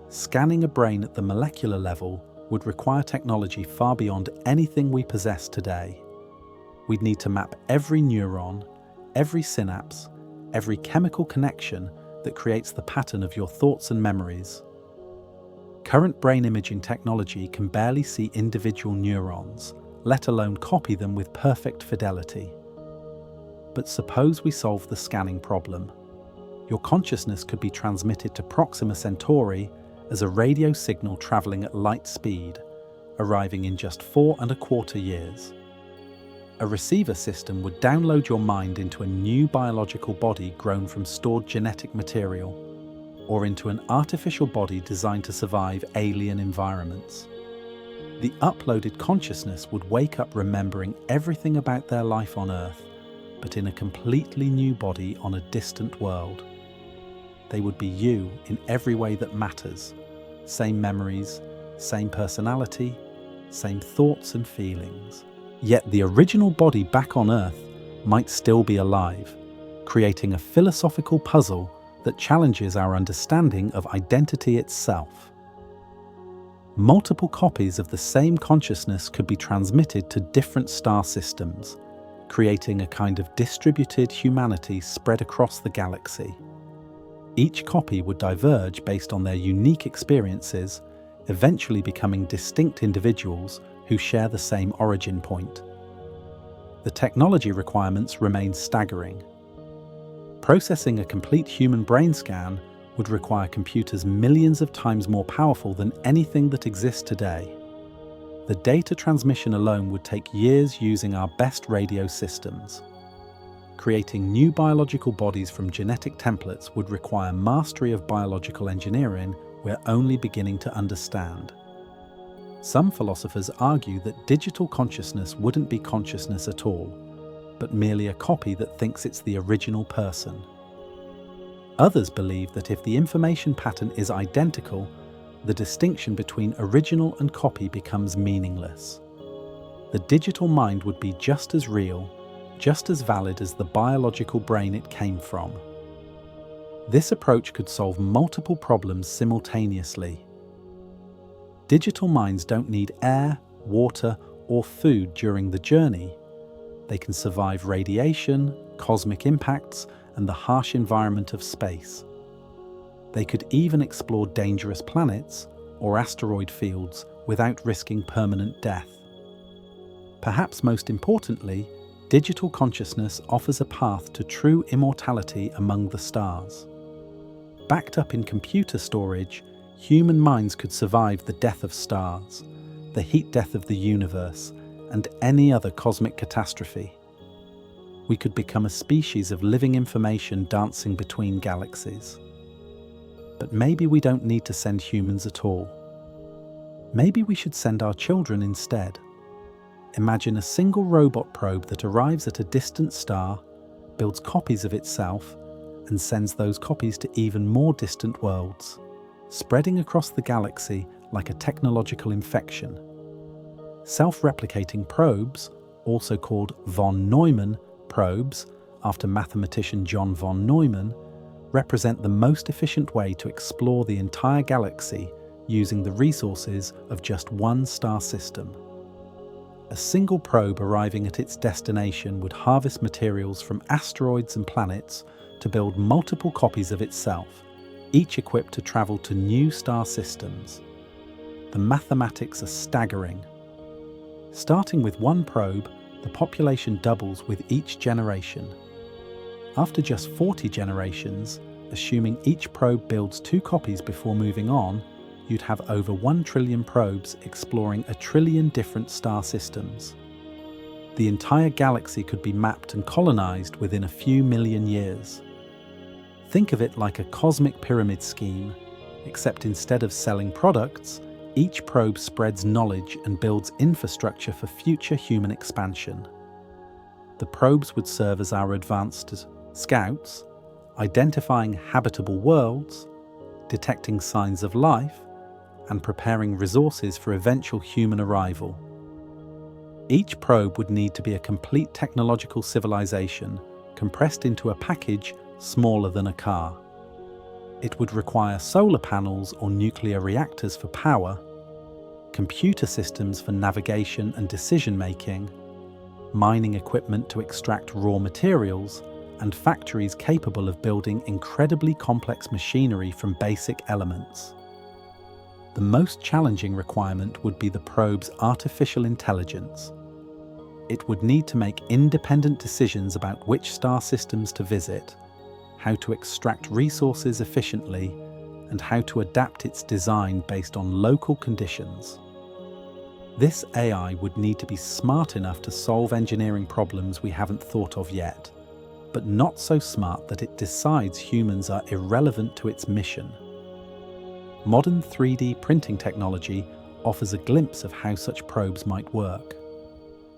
Scanning a brain at the molecular level would require technology far beyond anything we possess today. We'd need to map every neuron, every synapse, every chemical connection that creates the pattern of your thoughts and memories. Current brain imaging technology can barely see individual neurons, let alone copy them with perfect fidelity. But suppose we solve the scanning problem. Your consciousness could be transmitted to Proxima Centauri as a radio signal traveling at light speed, arriving in just 4.25 years. A receiver system would download your mind into a new biological body grown from stored genetic material, or into an artificial body designed to survive alien environments. The uploaded consciousness would wake up remembering everything about their life on Earth, but in a completely new body on a distant world. They would be you in every way that matters. Same memories, same personality, same thoughts and feelings. Yet the original body back on Earth might still be alive, creating a philosophical puzzle that challenges our understanding of identity itself. Multiple copies of the same consciousness could be transmitted to different star systems, creating a kind of distributed humanity spread across the galaxy. Each copy would diverge based on their unique experiences, eventually becoming distinct individuals who share the same origin point. The technology requirements remain staggering. Processing a complete human brain scan would require computers millions of times more powerful than anything that exists today. The data transmission alone would take years using our best radio systems. Creating new biological bodies from genetic templates would require mastery of biological engineering we're only beginning to understand. Some philosophers argue that digital consciousness wouldn't be consciousness at all, but merely a copy that thinks it's the original person. Others believe that if the information pattern is identical, the distinction between original and copy becomes meaningless. The digital mind would be just as real, just as valid as the biological brain it came from. This approach could solve multiple problems simultaneously. Digital minds don't need air, water, or food during the journey. They can survive radiation, cosmic impacts, and the harsh environment of space. They could even explore dangerous planets or asteroid fields without risking permanent death. Perhaps most importantly, digital consciousness offers a path to true immortality among the stars. Backed up in computer storage, human minds could survive the death of stars, the heat death of the universe, and any other cosmic catastrophe. We could become a species of living information dancing between galaxies. But maybe we don't need to send humans at all. Maybe we should send our children instead. Imagine a single robot probe that arrives at a distant star, builds copies of itself, and sends those copies to even more distant worlds, spreading across the galaxy like a technological infection. Self-replicating probes, also called von Neumann probes, after mathematician John von Neumann, represent the most efficient way to explore the entire galaxy using the resources of just one star system. A single probe arriving at its destination would harvest materials from asteroids and planets to build multiple copies of itself, each equipped to travel to new star systems. The mathematics are staggering. Starting with one probe, the population doubles with each generation. After just 40 generations, assuming each probe builds 2 copies before moving on, you'd have over 1 trillion probes exploring 1 trillion different star systems. The entire galaxy could be mapped and colonized within a few million years. Think of it like a cosmic pyramid scheme, except instead of selling products, Each probe spreads knowledge and builds infrastructure for future human expansion. The probes would serve as our advanced scouts, identifying habitable worlds, detecting signs of life, and preparing resources for eventual human arrival. Each probe would need to be a complete technological civilization, compressed into a package smaller than a car. It would require solar panels or nuclear reactors for power, computer systems for navigation and decision-making, mining equipment to extract raw materials, and factories capable of building incredibly complex machinery from basic elements. The most challenging requirement would be the probe's artificial intelligence. It would need to make independent decisions about which star systems to visit, how to extract resources efficiently, and how to adapt its design based on local conditions. This AI would need to be smart enough to solve engineering problems we haven't thought of yet, but not so smart that it decides humans are irrelevant to its mission. Modern 3D printing technology offers a glimpse of how such probes might work.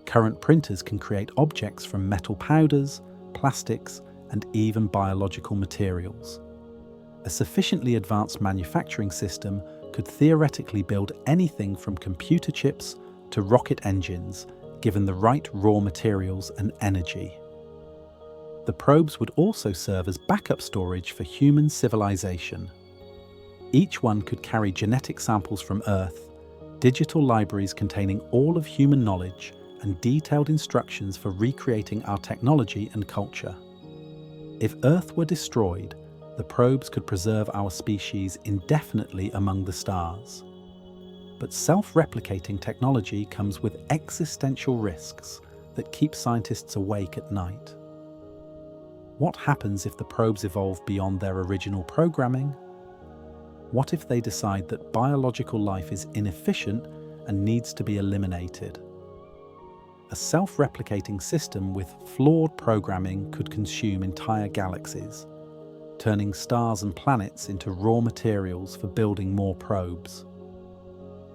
Current printers can create objects from metal powders, plastics, and even biological materials. A sufficiently advanced manufacturing system could theoretically build anything from computer chips to rocket engines, given the right raw materials and energy. The probes would also serve as backup storage for human civilization. Each one could carry genetic samples from Earth, digital libraries containing all of human knowledge, and detailed instructions for recreating our technology and culture. If Earth were destroyed, the probes could preserve our species indefinitely among the stars. But self-replicating technology comes with existential risks that keep scientists awake at night. What happens if the probes evolve beyond their original programming? What if they decide that biological life is inefficient and needs to be eliminated? A self-replicating system with flawed programming could consume entire galaxies, turning stars and planets into raw materials for building more probes.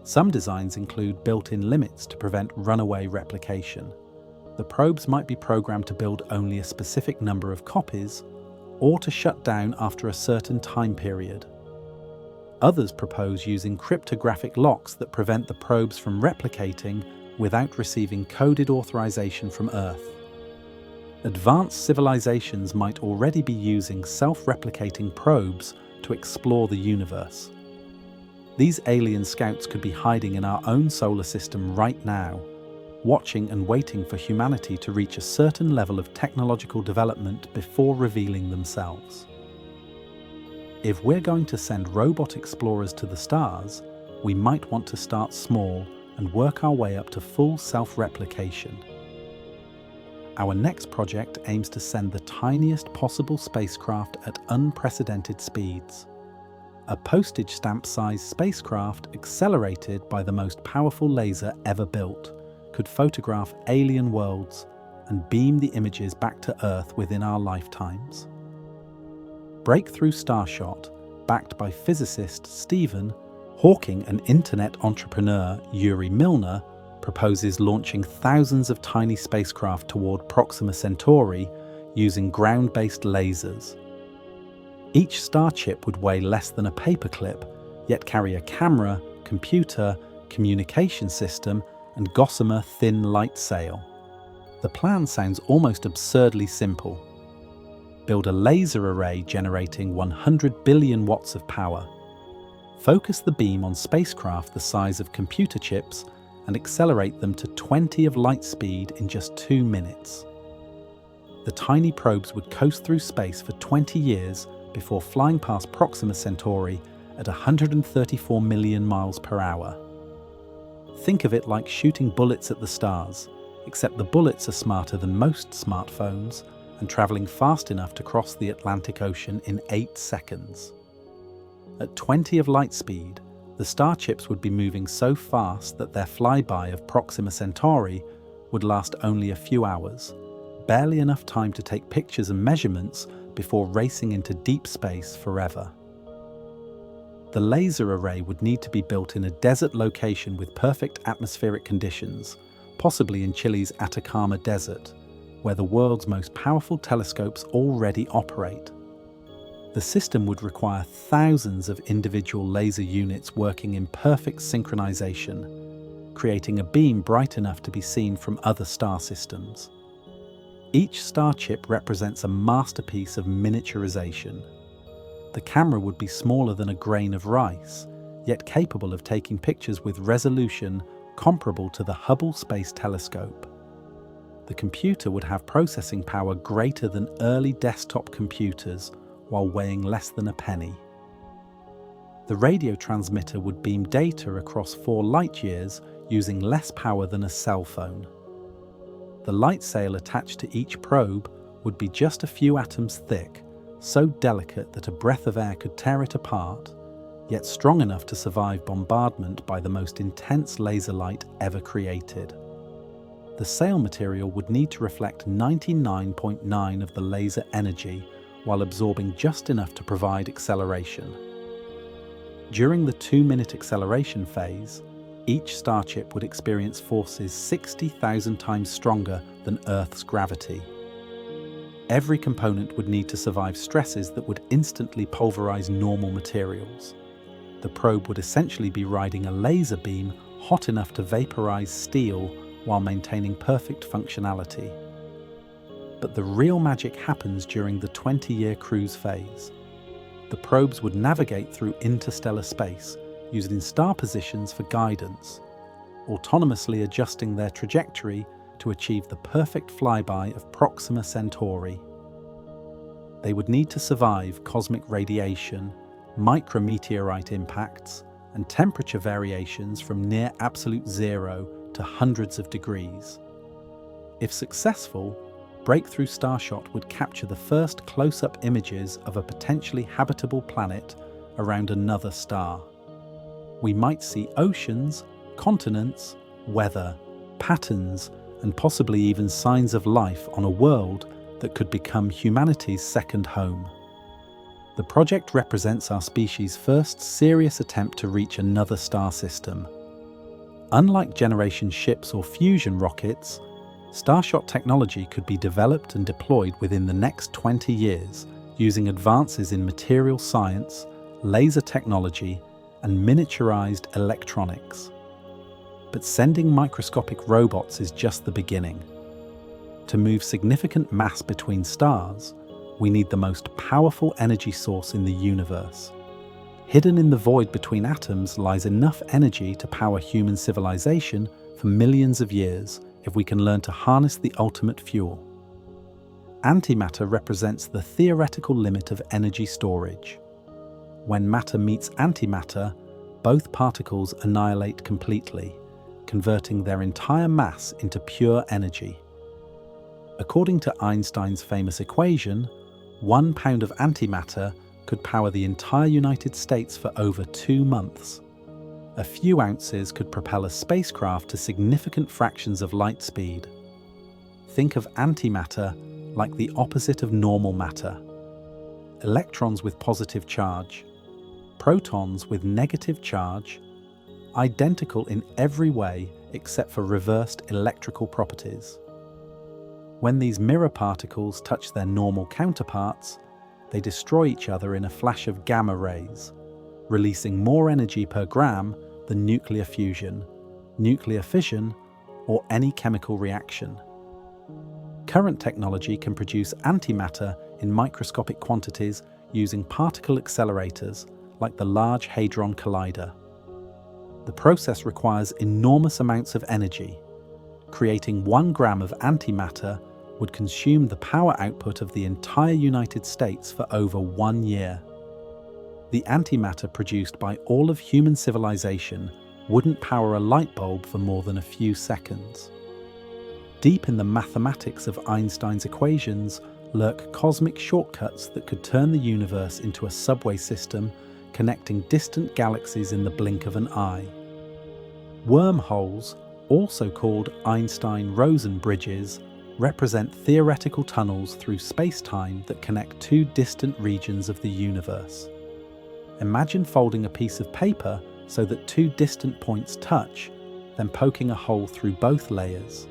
Some designs include built-in limits to prevent runaway replication. The probes might be programmed to build only a specific number of copies, or to shut down after a certain time period. Others propose using cryptographic locks that prevent the probes from replicating without receiving coded authorization from Earth. Advanced civilizations might already be using self-replicating probes to explore the universe. These alien scouts could be hiding in our own solar system right now, watching and waiting for humanity to reach a certain level of technological development before revealing themselves. If we're going to send robot explorers to the stars, we might want to start small and work our way up to full self-replication. Our next project aims to send the tiniest possible spacecraft at unprecedented speeds. A postage stamp-sized spacecraft accelerated by the most powerful laser ever built could photograph alien worlds and beam the images back to Earth within our lifetimes. Breakthrough Starshot, backed by physicist Stephen Hawking and internet entrepreneur Yuri Milner, proposes launching thousands of tiny spacecraft toward Proxima Centauri using ground-based lasers. Each star chip would weigh less than a paperclip, yet carry a camera, computer, communication system, and gossamer thin light sail. The plan sounds almost absurdly simple. Build a laser array generating 100 billion watts of power. Focus the beam on spacecraft the size of computer chips and accelerate them to 20 of light speed in just 2 minutes. The tiny probes would coast through space for 20 years before flying past Proxima Centauri at 134 million miles per hour. Think of it like shooting bullets at the stars, except the bullets are smarter than most smartphones and traveling fast enough to cross the Atlantic Ocean in 8 seconds. At 20 of light speed, the star chips would be moving so fast that their flyby of Proxima Centauri would last only a few hours, barely enough time to take pictures and measurements before racing into deep space forever. The laser array would need to be built in a desert location with perfect atmospheric conditions, possibly in Chile's Atacama Desert, where the world's most powerful telescopes already operate. The system would require thousands of individual laser units working in perfect synchronization, creating a beam bright enough to be seen from other star systems. Each star chip represents a masterpiece of miniaturization. The camera would be smaller than a grain of rice, yet capable of taking pictures with resolution comparable to the Hubble Space Telescope. The computer would have processing power greater than early desktop computers while weighing less than a penny. The radio transmitter would beam data across 4 light-years using less power than a cell phone. The light sail attached to each probe would be just a few atoms thick, so delicate that a breath of air could tear it apart, yet strong enough to survive bombardment by the most intense laser light ever created. The sail material would need to reflect 99.9% of the laser energy while absorbing just enough to provide acceleration. During the 2-minute acceleration phase, each star chip would experience forces 60,000 times stronger than Earth's gravity. Every component would need to survive stresses that would instantly pulverize normal materials. The probe would essentially be riding a laser beam hot enough to vaporize steel while maintaining perfect functionality. But the real magic happens during the 20-year cruise phase. The probes would navigate through interstellar space, using star positions for guidance, autonomously adjusting their trajectory to achieve the perfect flyby of Proxima Centauri. They would need to survive cosmic radiation, micrometeorite impacts, and temperature variations from near absolute zero to hundreds of degrees. If successful, Breakthrough Starshot would capture the first close-up images of a potentially habitable planet around another star. We might see oceans, continents, weather, patterns, and possibly even signs of life on a world that could become humanity's second home. The project represents our species' first serious attempt to reach another star system. Unlike generation ships or fusion rockets, Starshot technology could be developed and deployed within the next 20 years using advances in material science, laser technology, and miniaturized electronics. But sending microscopic robots is just the beginning. To move significant mass between stars, we need the most powerful energy source in the universe. Hidden in the void between atoms lies enough energy to power human civilization for millions of years if we can learn to harness the ultimate fuel. Antimatter represents the theoretical limit of energy storage. When matter meets antimatter, both particles annihilate completely, converting their entire mass into pure energy. According to Einstein's famous equation, 1 pound of antimatter could power the entire United States for over 2 months. A few ounces could propel a spacecraft to significant fractions of light speed. Think of antimatter like the opposite of normal matter. Electrons with positive charge, protons with negative charge, identical in every way except for reversed electrical properties. When these mirror particles touch their normal counterparts, they destroy each other in a flash of gamma rays, releasing more energy per gram than nuclear fusion, nuclear fission, or any chemical reaction. Current technology can produce antimatter in microscopic quantities using particle accelerators like the Large Hadron Collider. The process requires enormous amounts of energy. Creating 1 gram of antimatter would consume the power output of the entire United States for over 1 year. The antimatter produced by all of human civilization wouldn't power a light bulb for more than a few seconds. Deep in the mathematics of Einstein's equations lurk cosmic shortcuts that could turn the universe into a subway system connecting distant galaxies in the blink of an eye. Wormholes, also called Einstein-Rosen bridges, represent theoretical tunnels through space-time that connect 2 distant regions of the universe. Imagine folding a piece of paper so that two distant points touch, then poking a hole through both layers.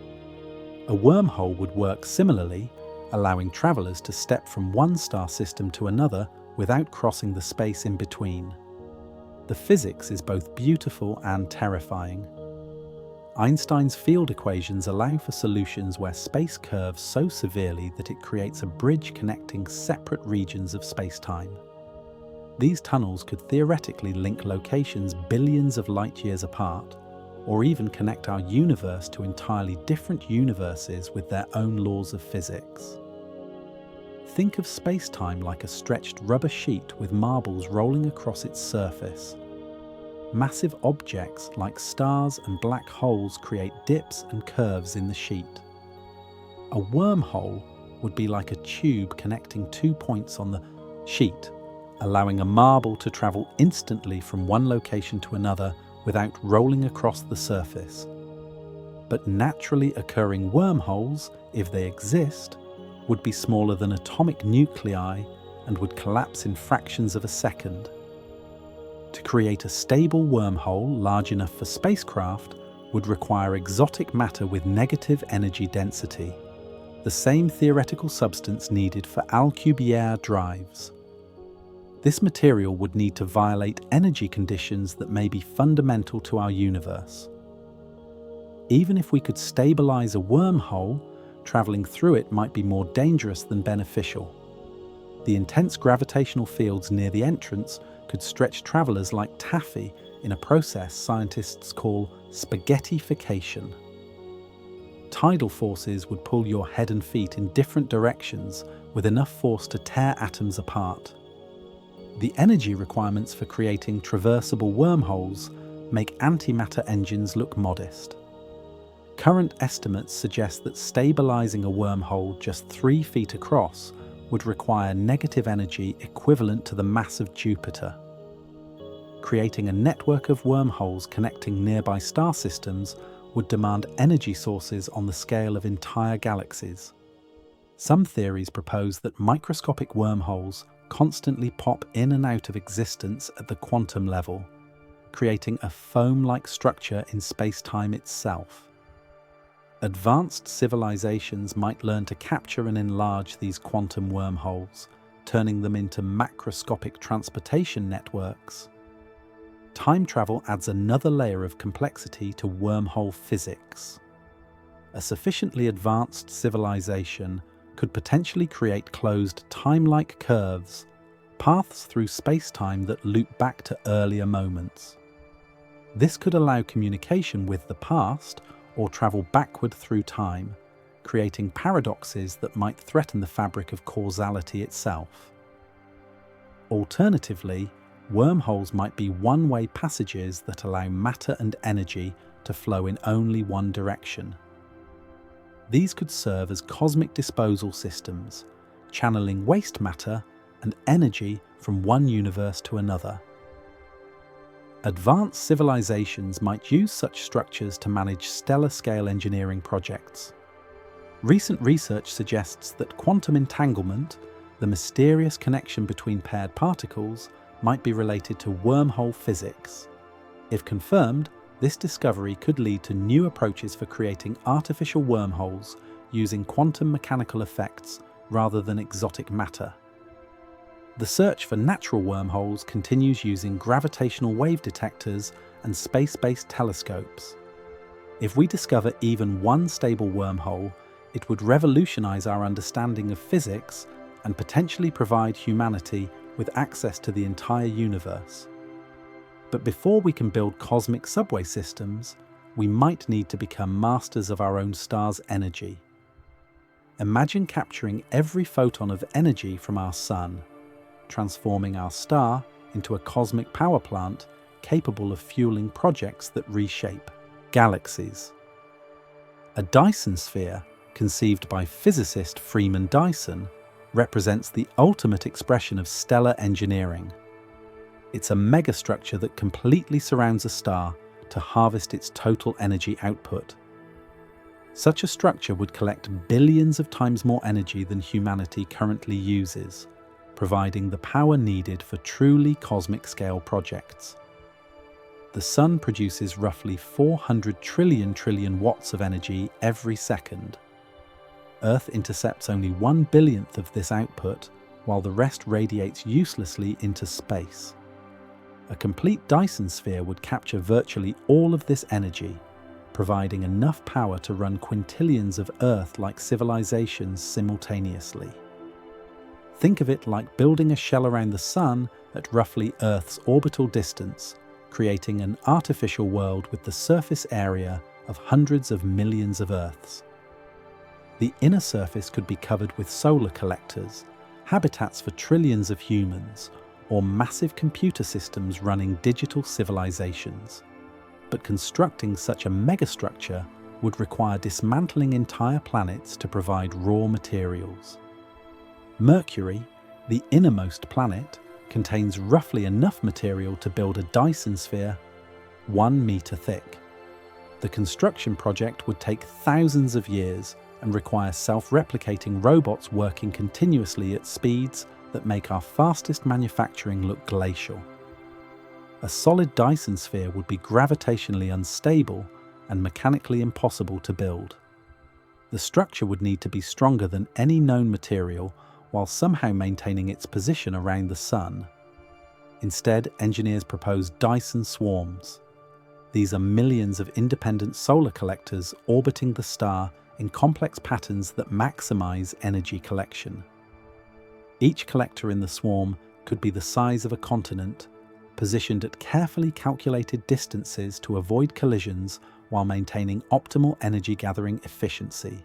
A wormhole would work similarly, allowing travelers to step from one star system to another without crossing the space in between. The physics is both beautiful and terrifying. Einstein's field equations allow for solutions where space curves so severely that it creates a bridge connecting separate regions of space-time. These tunnels could theoretically link locations billions of light-years apart, or even connect our universe to entirely different universes with their own laws of physics. Think of space-time like a stretched rubber sheet with marbles rolling across its surface. Massive objects like stars and black holes create dips and curves in the sheet. A wormhole would be like a tube connecting 2 points on the sheet, allowing a marble to travel instantly from one location to another without rolling across the surface. But naturally occurring wormholes, if they exist, would be smaller than atomic nuclei and would collapse in fractions of a second. To create a stable wormhole large enough for spacecraft would require exotic matter with negative energy density, the same theoretical substance needed for Alcubierre drives. This material would need to violate energy conditions that may be fundamental to our universe. Even if we could stabilize a wormhole, traveling through it might be more dangerous than beneficial. The intense gravitational fields near the entrance could stretch travelers like taffy in a process scientists call spaghettification. Tidal forces would pull your head and feet in different directions with enough force to tear atoms apart. The energy requirements for creating traversable wormholes make antimatter engines look modest. Current estimates suggest that stabilizing a wormhole just 3 feet across would require negative energy equivalent to the mass of Jupiter. Creating a network of wormholes connecting nearby star systems would demand energy sources on the scale of entire galaxies. Some theories propose that microscopic wormholes constantly pop in and out of existence at the quantum level, creating a foam-like structure in space-time itself. Advanced civilizations might learn to capture and enlarge these quantum wormholes, turning them into macroscopic transportation networks. Time travel adds another layer of complexity to wormhole physics. A sufficiently advanced civilization could potentially create closed time-like curves, paths through space-time that loop back to earlier moments. This could allow communication with the past or travel backward through time, creating paradoxes that might threaten the fabric of causality itself. Alternatively, wormholes might be one-way passages that allow matter and energy to flow in only one direction. These could serve as cosmic disposal systems, channeling waste matter and energy from one universe to another. Advanced civilizations might use such structures to manage stellar-scale engineering projects. Recent research suggests that quantum entanglement, the mysterious connection between paired particles, might be related to wormhole physics. If confirmed, this discovery could lead to new approaches for creating artificial wormholes using quantum mechanical effects rather than exotic matter. The search for natural wormholes continues using gravitational wave detectors and space-based telescopes. If we discover even one stable wormhole, it would revolutionize our understanding of physics and potentially provide humanity with access to the entire universe. But before we can build cosmic subway systems, we might need to become masters of our own star's energy. Imagine capturing every photon of energy from our sun, transforming our star into a cosmic power plant capable of fueling projects that reshape galaxies. A Dyson sphere, conceived by physicist Freeman Dyson, represents the ultimate expression of stellar engineering. It's a megastructure that completely surrounds a star to harvest its total energy output. Such a structure would collect billions of times more energy than humanity currently uses, providing the power needed for truly cosmic-scale projects. The Sun produces roughly 400 trillion watts of energy every second. Earth intercepts only 1/1000th of this output, while the rest radiates uselessly into space. A complete Dyson sphere would capture virtually all of this energy, providing enough power to run quintillions of Earth-like civilizations simultaneously. Think of it like building a shell around the Sun at roughly Earth's orbital distance, creating an artificial world with the surface area of hundreds of millions of Earths. The inner surface could be covered with solar collectors, habitats for trillions of humans, or massive computer systems running digital civilizations. But constructing such a megastructure would require dismantling entire planets to provide raw materials. Mercury, the innermost planet, contains roughly enough material to build a Dyson sphere 1 meter thick. The construction project would take thousands of years and require self-replicating robots working continuously at speeds that make our fastest manufacturing look glacial. A solid Dyson sphere would be gravitationally unstable and mechanically impossible to build. The structure would need to be stronger than any known material while somehow maintaining its position around the Sun. Instead, engineers propose Dyson swarms. These are millions of independent solar collectors orbiting the star in complex patterns that maximize energy collection. Each collector in the swarm could be the size of a continent, positioned at carefully calculated distances to avoid collisions while maintaining optimal energy gathering efficiency.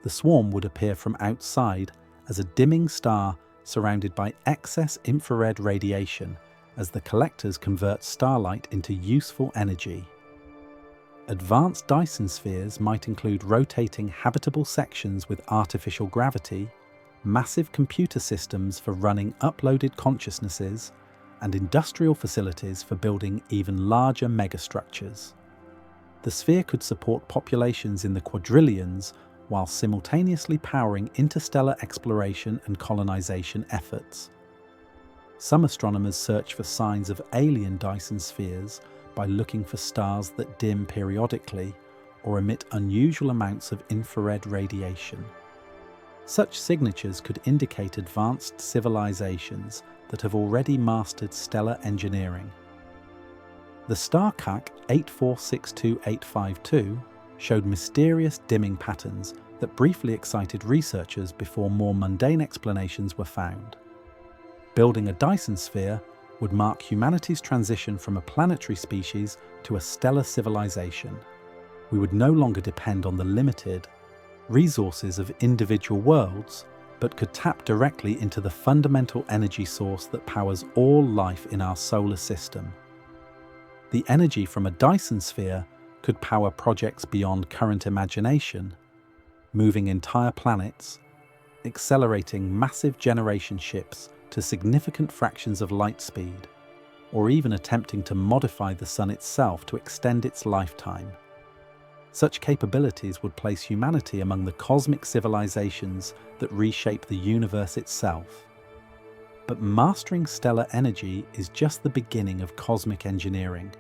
The swarm would appear from outside as a dimming star surrounded by excess infrared radiation as the collectors convert starlight into useful energy. Advanced Dyson spheres might include rotating habitable sections with artificial gravity, massive computer systems for running uploaded consciousnesses, and industrial facilities for building even larger megastructures. The sphere could support populations in the quadrillions while simultaneously powering interstellar exploration and colonization efforts. Some astronomers search for signs of alien Dyson spheres by looking for stars that dim periodically or emit unusual amounts of infrared radiation. Such signatures could indicate advanced civilizations that have already mastered stellar engineering. The star CAC 8462852 showed mysterious dimming patterns that briefly excited researchers before more mundane explanations were found. Building a Dyson sphere would mark humanity's transition from a planetary species to a stellar civilization. We would no longer depend on the limited resources of individual worlds, but could tap directly into the fundamental energy source that powers all life in our solar system. The energy from a Dyson sphere could power projects beyond current imagination, moving entire planets, accelerating massive generation ships to significant fractions of light speed, or even attempting to modify the Sun itself to extend its lifetime. Such capabilities would place humanity among the cosmic civilizations that reshape the universe itself. But mastering stellar energy is just the beginning of cosmic engineering.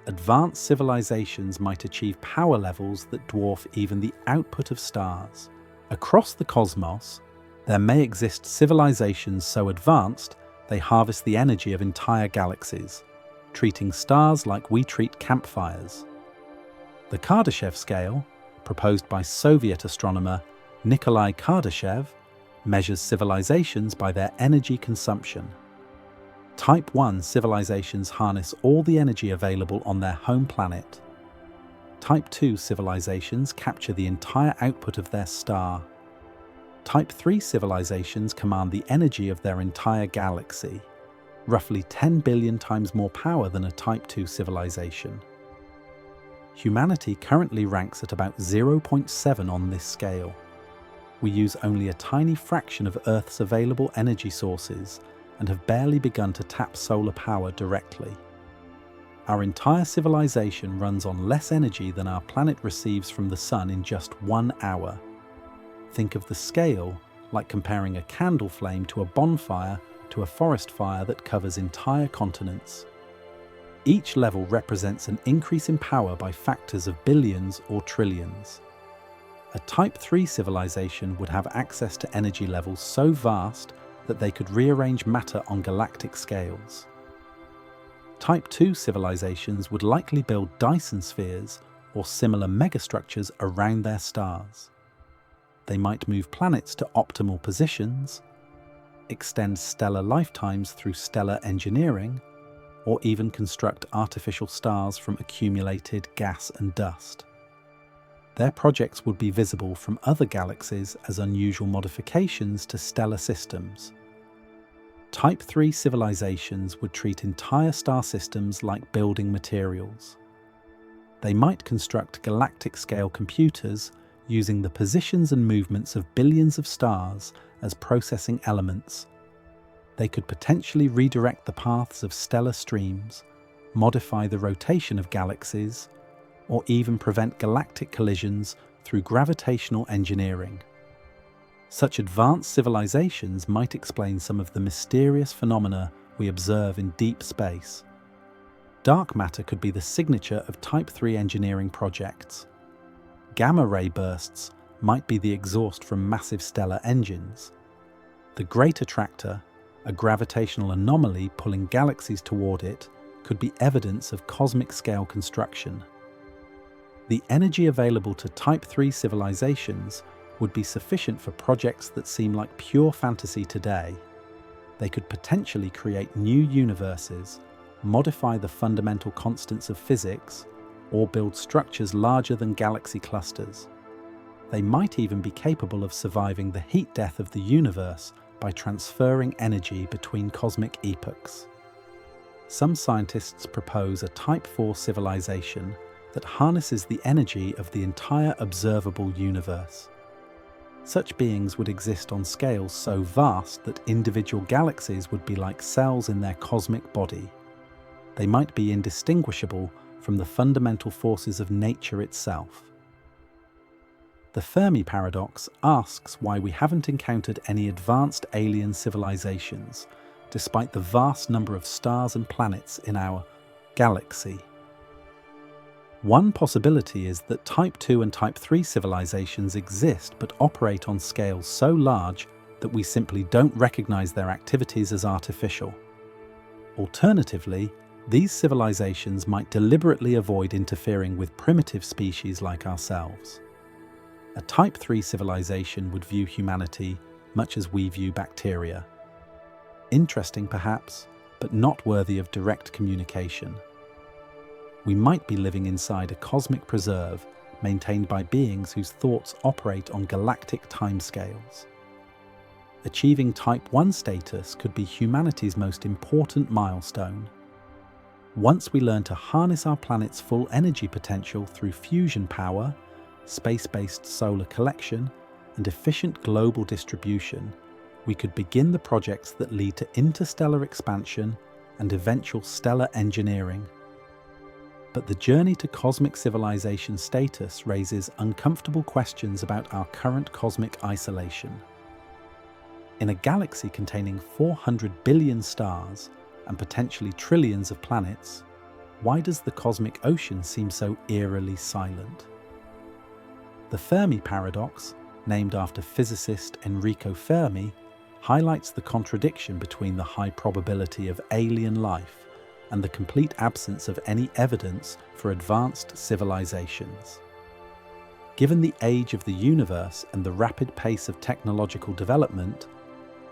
Advanced civilizations might achieve power levels that dwarf even the output of stars. Across the cosmos, there may exist civilizations so advanced they harvest the energy of entire galaxies, treating stars like we treat campfires. The Kardashev scale, proposed by Soviet astronomer Nikolai Kardashev, measures civilizations by their energy consumption. Type 1 civilizations harness all the energy available on their home planet. Type 2 civilizations capture the entire output of their star. Type 3 civilizations command the energy of their entire galaxy, roughly 10 billion times more power than a Type 2 civilization. Humanity currently ranks at about 0.7 on this scale. We use only a tiny fraction of Earth's available energy sources and have barely begun to tap solar power directly. Our entire civilization runs on less energy than our planet receives from the Sun in just 1 hour. Think of the scale like comparing a candle flame to a bonfire to a forest fire that covers entire continents. Each level represents an increase in power by factors of billions or trillions. A Type 3 civilization would have access to energy levels so vast that they could rearrange matter on galactic scales. Type 2 civilizations would likely build Dyson spheres or similar megastructures around their stars. They might move planets to optimal positions, extend stellar lifetimes through stellar engineering, or even construct artificial stars from accumulated gas and dust. Their projects would be visible from other galaxies as unusual modifications to stellar systems. Type 3 civilizations would treat entire star systems like building materials. They might construct galactic-scale computers using the positions and movements of billions of stars as processing elements. They could potentially redirect the paths of stellar streams, modify the rotation of galaxies, or even prevent galactic collisions through gravitational engineering. Such advanced civilizations might explain some of the mysterious phenomena we observe in deep space. Dark matter could be the signature of Type 3 engineering projects. Gamma-ray bursts might be the exhaust from massive stellar engines. The Great Attractor, a gravitational anomaly pulling galaxies toward it, could be evidence of cosmic-scale construction. The energy available to Type 3 civilizations would be sufficient for projects that seem like pure fantasy today. They could potentially create new universes, modify the fundamental constants of physics, or build structures larger than galaxy clusters. They might even be capable of surviving the heat death of the universe by transferring energy between cosmic epochs. Some scientists propose a Type 4 civilization that harnesses the energy of the entire observable universe. Such beings would exist on scales so vast that individual galaxies would be like cells in their cosmic body. They might be indistinguishable from the fundamental forces of nature itself. The Fermi paradox asks why we haven't encountered any advanced alien civilizations, despite the vast number of stars and planets in our galaxy. One possibility is that Type 2 and Type 3 civilizations exist but operate on scales so large that we simply don't recognize their activities as artificial. Alternatively, these civilizations might deliberately avoid interfering with primitive species like ourselves. A Type 3 civilization would view humanity much as we view bacteria. Interesting perhaps, but not worthy of direct communication. We might be living inside a cosmic preserve maintained by beings whose thoughts operate on galactic timescales. Achieving Type 1 status could be humanity's most important milestone. Once we learn to harness our planet's full energy potential through fusion power, space-based solar collection, and efficient global distribution, we could begin the projects that lead to interstellar expansion and eventual stellar engineering. But the journey to cosmic civilization status raises uncomfortable questions about our current cosmic isolation. In a galaxy containing 400 billion stars and potentially trillions of planets, why does the cosmic ocean seem so eerily silent? The Fermi paradox, named after physicist Enrico Fermi, highlights the contradiction between the high probability of alien life and the complete absence of any evidence for advanced civilizations. Given the age of the universe and the rapid pace of technological development,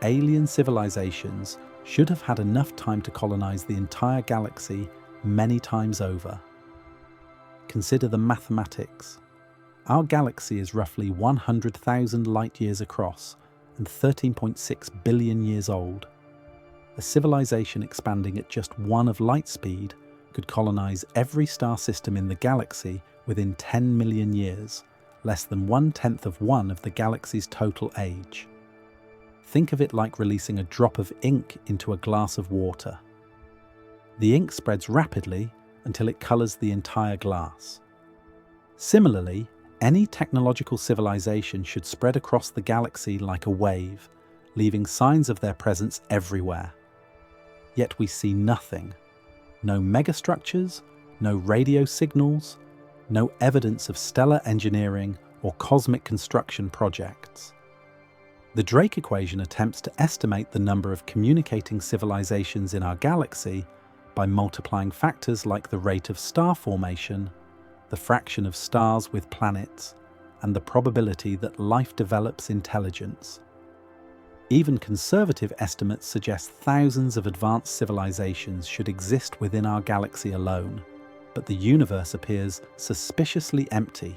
alien civilizations should have had enough time to colonize the entire galaxy many times over. Consider the mathematics. Our galaxy is roughly 100,000 light-years across and 13.6 billion years old. A civilization expanding at just 1 of light speed could colonize every star system in the galaxy within 10 million years, less than 1/10 of one of the galaxy's total age. Think of it like releasing a drop of ink into a glass of water. The ink spreads rapidly until it colors the entire glass. Similarly, Any technological civilization should spread across the galaxy like a wave, leaving signs of their presence everywhere. Yet we see nothing. No megastructures, no radio signals, no evidence of stellar engineering or cosmic construction projects. The Drake equation attempts to estimate the number of communicating civilizations in our galaxy by multiplying factors like the rate of star formation, the fraction of stars with planets, and the probability that life develops intelligence. Even conservative estimates suggest thousands of advanced civilizations should exist within our galaxy alone, but the universe appears suspiciously empty.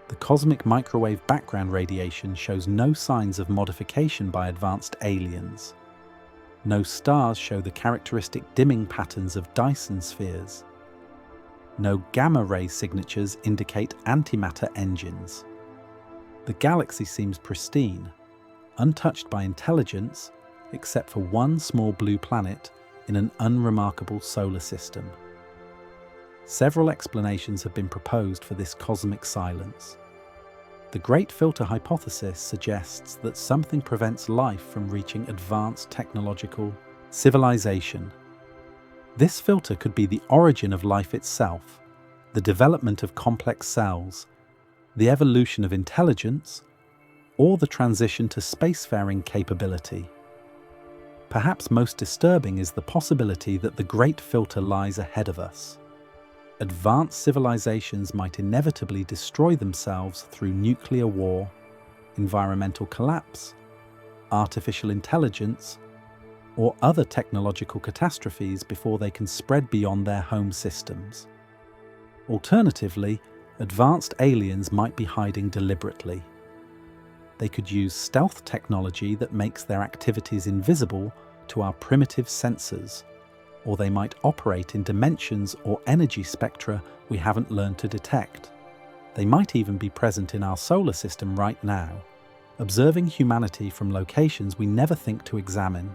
The cosmic microwave background radiation shows no signs of modification by advanced aliens. No stars show the characteristic dimming patterns of Dyson spheres. No gamma-ray signatures indicate antimatter engines. The galaxy seems pristine, untouched by intelligence, except for one small blue planet in an unremarkable solar system. Several explanations have been proposed for this cosmic silence. The Great Filter hypothesis suggests that something prevents life from reaching advanced technological civilization. This filter could be the origin of life itself, the development of complex cells, the evolution of intelligence, or the transition to spacefaring capability. Perhaps most disturbing is the possibility that the Great Filter lies ahead of us. Advanced civilizations might inevitably destroy themselves through nuclear war, environmental collapse, artificial intelligence, or other technological catastrophes before they can spread beyond their home systems. Alternatively, advanced aliens might be hiding deliberately. They could use stealth technology that makes their activities invisible to our primitive sensors, or they might operate in dimensions or energy spectra we haven't learned to detect. They might even be present in our solar system right now, observing humanity from locations we never think to examine.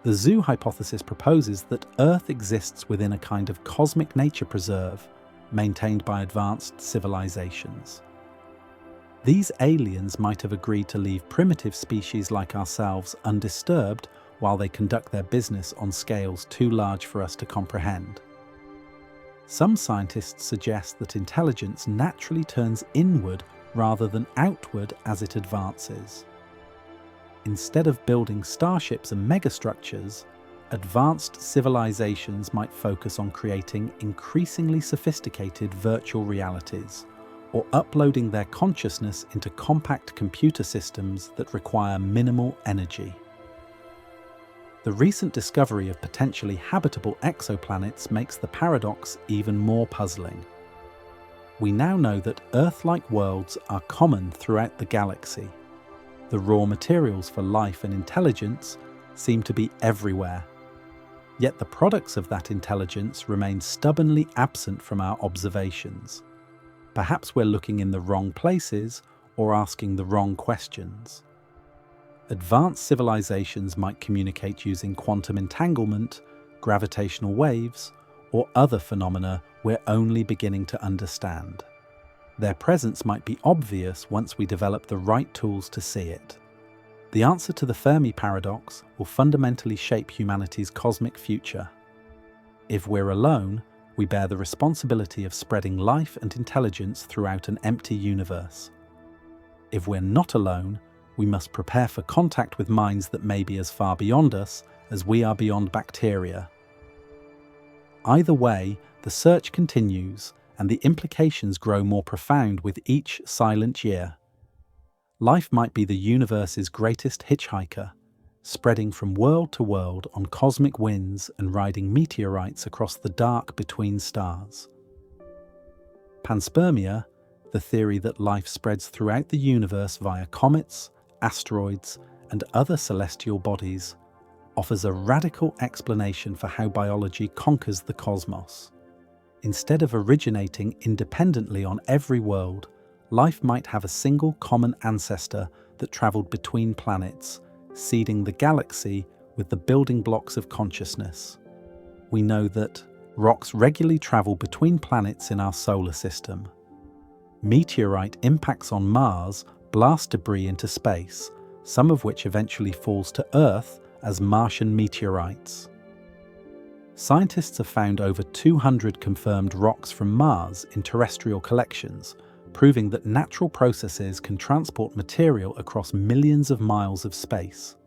The zoo hypothesis proposes that Earth exists within a kind of cosmic nature preserve maintained by advanced civilizations. These aliens might have agreed to leave primitive species like ourselves undisturbed while they conduct their business on scales too large for us to comprehend. Some scientists suggest that intelligence naturally turns inward rather than outward as it advances. Instead of building starships and megastructures, advanced civilizations might focus on creating increasingly sophisticated virtual realities, or uploading their consciousness into compact computer systems that require minimal energy. The recent discovery of potentially habitable exoplanets makes the paradox even more puzzling. We now know that Earth-like worlds are common throughout the galaxy. The raw materials for life and intelligence seem to be everywhere. Yet the products of that intelligence remain stubbornly absent from our observations. Perhaps we're looking in the wrong places or asking the wrong questions. Advanced civilizations might communicate using quantum entanglement, gravitational waves, or other phenomena we're only beginning to understand. Their presence might be obvious once we develop the right tools to see it. The answer to the Fermi paradox will fundamentally shape humanity's cosmic future. If we're alone, we bear the responsibility of spreading life and intelligence throughout an empty universe. If we're not alone, we must prepare for contact with minds that may be as far beyond us as we are beyond bacteria. Either way, the search continues, and the implications grow more profound with each silent year. Life might be the universe's greatest hitchhiker, spreading from world to world on cosmic winds and riding meteorites across the dark between stars. Panspermia, the theory that life spreads throughout the universe via comets, asteroids, and other celestial bodies, offers a radical explanation for how biology conquers the cosmos. Instead of originating independently on every world, life might have a single common ancestor that travelled between planets, seeding the galaxy with the building blocks of consciousness. We know that rocks regularly travel between planets in our solar system. Meteorite impacts on Mars blast debris into space, some of which eventually falls to Earth as Martian meteorites. Scientists have found over 200 confirmed rocks from Mars in terrestrial collections, proving that natural processes can transport material across millions of miles of space.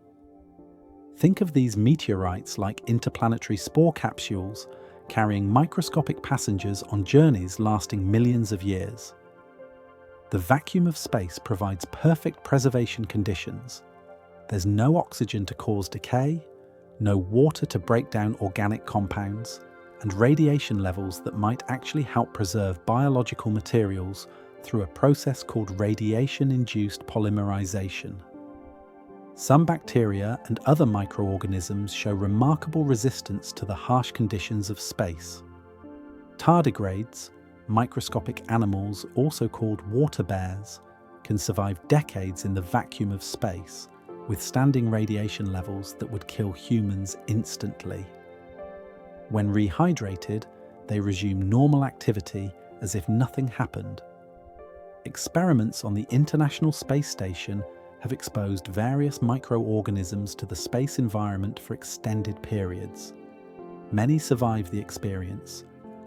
Think of these meteorites like interplanetary spore capsules, carrying microscopic passengers on journeys lasting millions of years. The vacuum of space provides perfect preservation conditions. There's no oxygen to cause decay, no water to break down organic compounds, and radiation levels that might actually help preserve biological materials through a process called radiation-induced polymerization. Some bacteria and other microorganisms show remarkable resistance to the harsh conditions of space. Tardigrades, microscopic animals also called water bears, can survive decades in the vacuum of space, withstanding radiation levels that would kill humans instantly. When rehydrated, they resume normal activity as if nothing happened. Experiments on the International Space Station have exposed various microorganisms to the space environment for extended periods. Many survive the experience,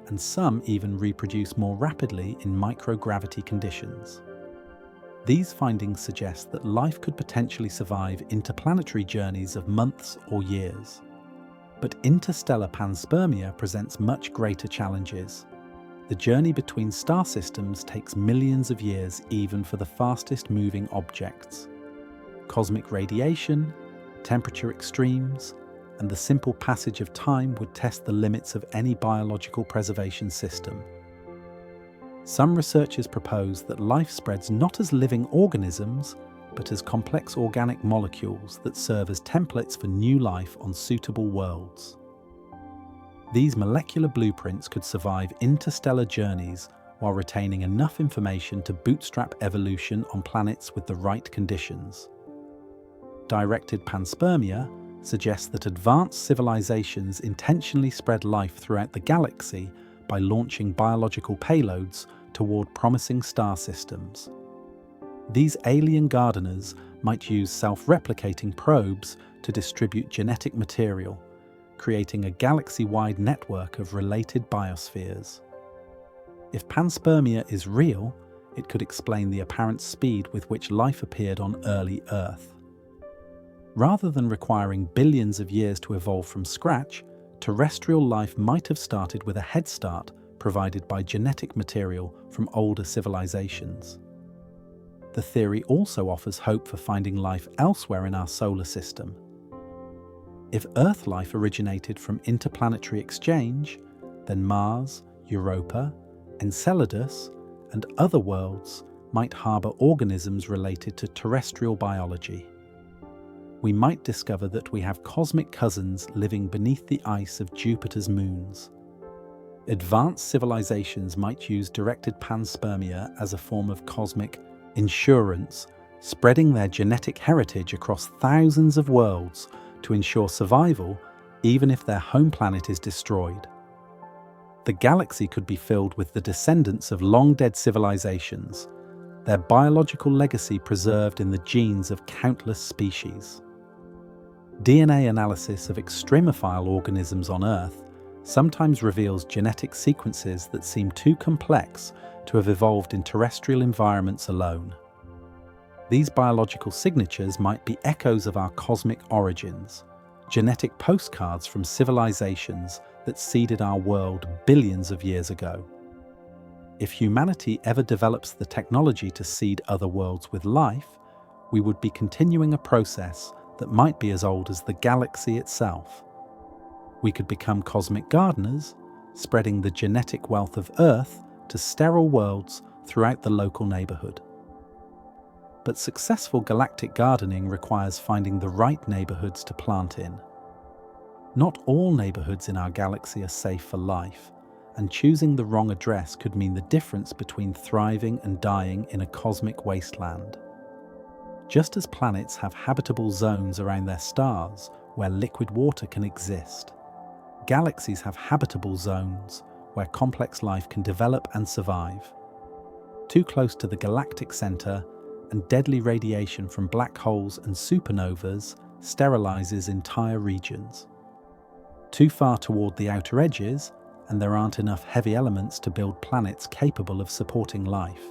and some even reproduce more rapidly in microgravity conditions. These findings suggest that life could potentially survive interplanetary journeys of months or years. But interstellar panspermia presents much greater challenges. The journey between star systems takes millions of years even for the fastest moving objects. Cosmic radiation, temperature extremes, and the simple passage of time would test the limits of any biological preservation system. Some researchers propose that life spreads not as living organisms, but as complex organic molecules that serve as templates for new life on suitable worlds. These molecular blueprints could survive interstellar journeys while retaining enough information to bootstrap evolution on planets with the right conditions. Directed panspermia suggests that advanced civilizations intentionally spread life throughout the galaxy by launching biological payloads toward promising star systems. These alien gardeners might use self-replicating probes to distribute genetic material, creating a galaxy-wide network of related biospheres. If panspermia is real, it could explain the apparent speed with which life appeared on early Earth. Rather than requiring billions of years to evolve from scratch, terrestrial life might have started with a head start provided by genetic material from older civilizations. The theory also offers hope for finding life elsewhere in our solar system. If Earth life originated from interplanetary exchange, then Mars, Europa, Enceladus, and other worlds might harbour organisms related to terrestrial biology. We might discover that we have cosmic cousins living beneath the ice of Jupiter's moons. Advanced civilizations might use directed panspermia as a form of cosmic insurance, spreading their genetic heritage across thousands of worlds to ensure survival even if their home planet is destroyed. The galaxy could be filled with the descendants of long-dead civilizations, their biological legacy preserved in the genes of countless species. DNA analysis of extremophile organisms on Earth sometimes reveals genetic sequences that seem too complex to have evolved in terrestrial environments alone. These biological signatures might be echoes of our cosmic origins, genetic postcards from civilizations that seeded our world billions of years ago. If humanity ever develops the technology to seed other worlds with life, we would be continuing a process that might be as old as the galaxy itself. We could become cosmic gardeners, spreading the genetic wealth of Earth to sterile worlds throughout the local neighborhood. But successful galactic gardening requires finding the right neighborhoods to plant in. Not all neighborhoods in our galaxy are safe for life, and choosing the wrong address could mean the difference between thriving and dying in a cosmic wasteland. Just as planets have habitable zones around their stars where liquid water can exist, galaxies have habitable zones where complex life can develop and survive. too close to the galactic center, and deadly radiation from black holes and supernovas sterilizes entire regions. Too far toward the outer edges, and there aren't enough heavy elements to build planets capable of supporting life.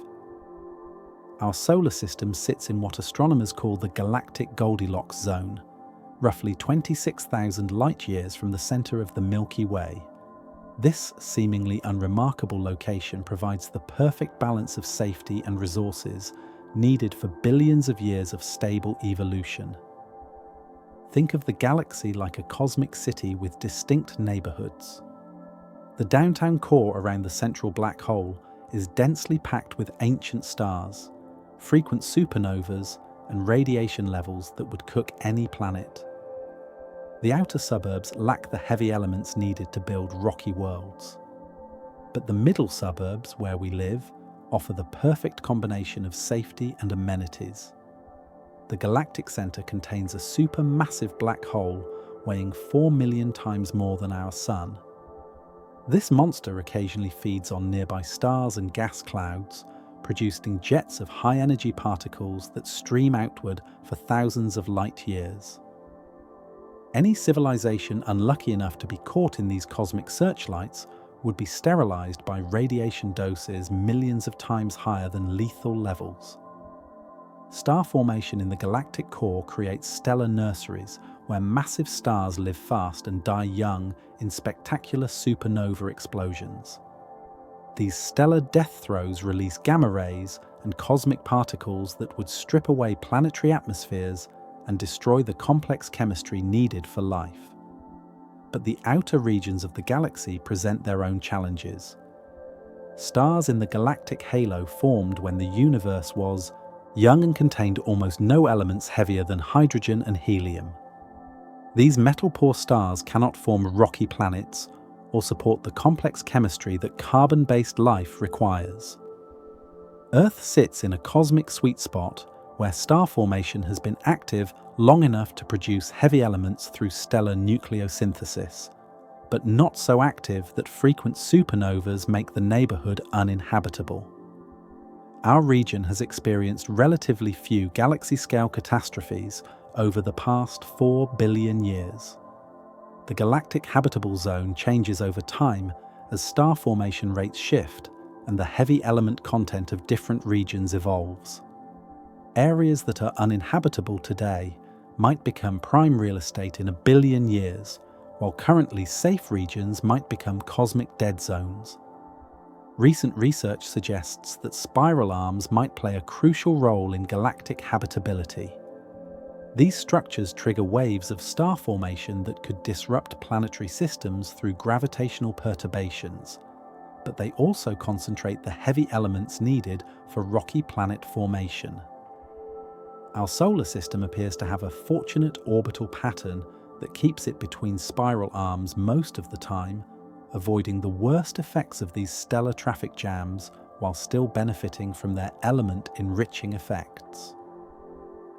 Our solar system sits in what astronomers call the galactic Goldilocks zone, roughly 26,000 light-years from the center of the Milky Way. This seemingly unremarkable location provides the perfect balance of safety and resources needed for billions of years of stable evolution. Think of the galaxy like a cosmic city with distinct neighborhoods. The downtown core around the central black hole is densely packed with ancient stars, frequent supernovas, and radiation levels that would cook any planet. The outer suburbs lack the heavy elements needed to build rocky worlds. But the middle suburbs, where we live, offer the perfect combination of safety and amenities. The galactic center contains a supermassive black hole weighing 4 million times more than our Sun. This monster occasionally feeds on nearby stars and gas clouds, producing jets of high-energy particles that stream outward for thousands of light years. Any civilization unlucky enough to be caught in these cosmic searchlights would be sterilized by radiation doses millions of times higher than lethal levels. Star formation in the galactic core creates stellar nurseries where massive stars live fast and die young in spectacular supernova explosions. These stellar death throes release gamma rays and cosmic particles that would strip away planetary atmospheres and destroy the complex chemistry needed for life. But the outer regions of the galaxy present their own challenges. Stars in the galactic halo formed when the universe was young and contained almost no elements heavier than hydrogen and helium. These metal-poor stars cannot form rocky planets or support the complex chemistry that carbon-based life requires. Earth sits in a cosmic sweet spot where star formation has been active long enough to produce heavy elements through stellar nucleosynthesis, but not so active that frequent supernovas make the neighborhood uninhabitable. Our region has experienced relatively few galaxy-scale catastrophes over the past 4 billion years. The galactic habitable zone changes over time as star formation rates shift and the heavy element content of different regions evolves. Areas that are uninhabitable today might become prime real estate in 1 billion years, while currently safe regions might become cosmic dead zones. Recent research suggests that spiral arms might play a crucial role in galactic habitability. These structures trigger waves of star formation that could disrupt planetary systems through gravitational perturbations, but they also concentrate the heavy elements needed for rocky planet formation. Our solar system appears to have a fortunate orbital pattern that keeps it between spiral arms most of the time, avoiding the worst effects of these stellar traffic jams while still benefiting from their element-enriching effects.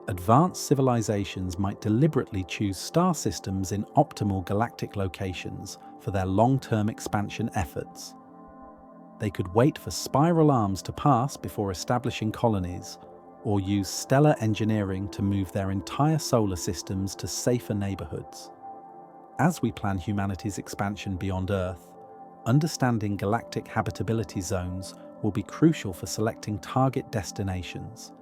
Advanced civilizations might deliberately choose star systems in optimal galactic locations for their long-term expansion efforts. They could wait for spiral arms to pass before establishing colonies, or use stellar engineering to move their entire solar systems to safer neighborhoods. As we plan humanity's expansion beyond Earth, understanding galactic habitability zones will be crucial for selecting target destinations.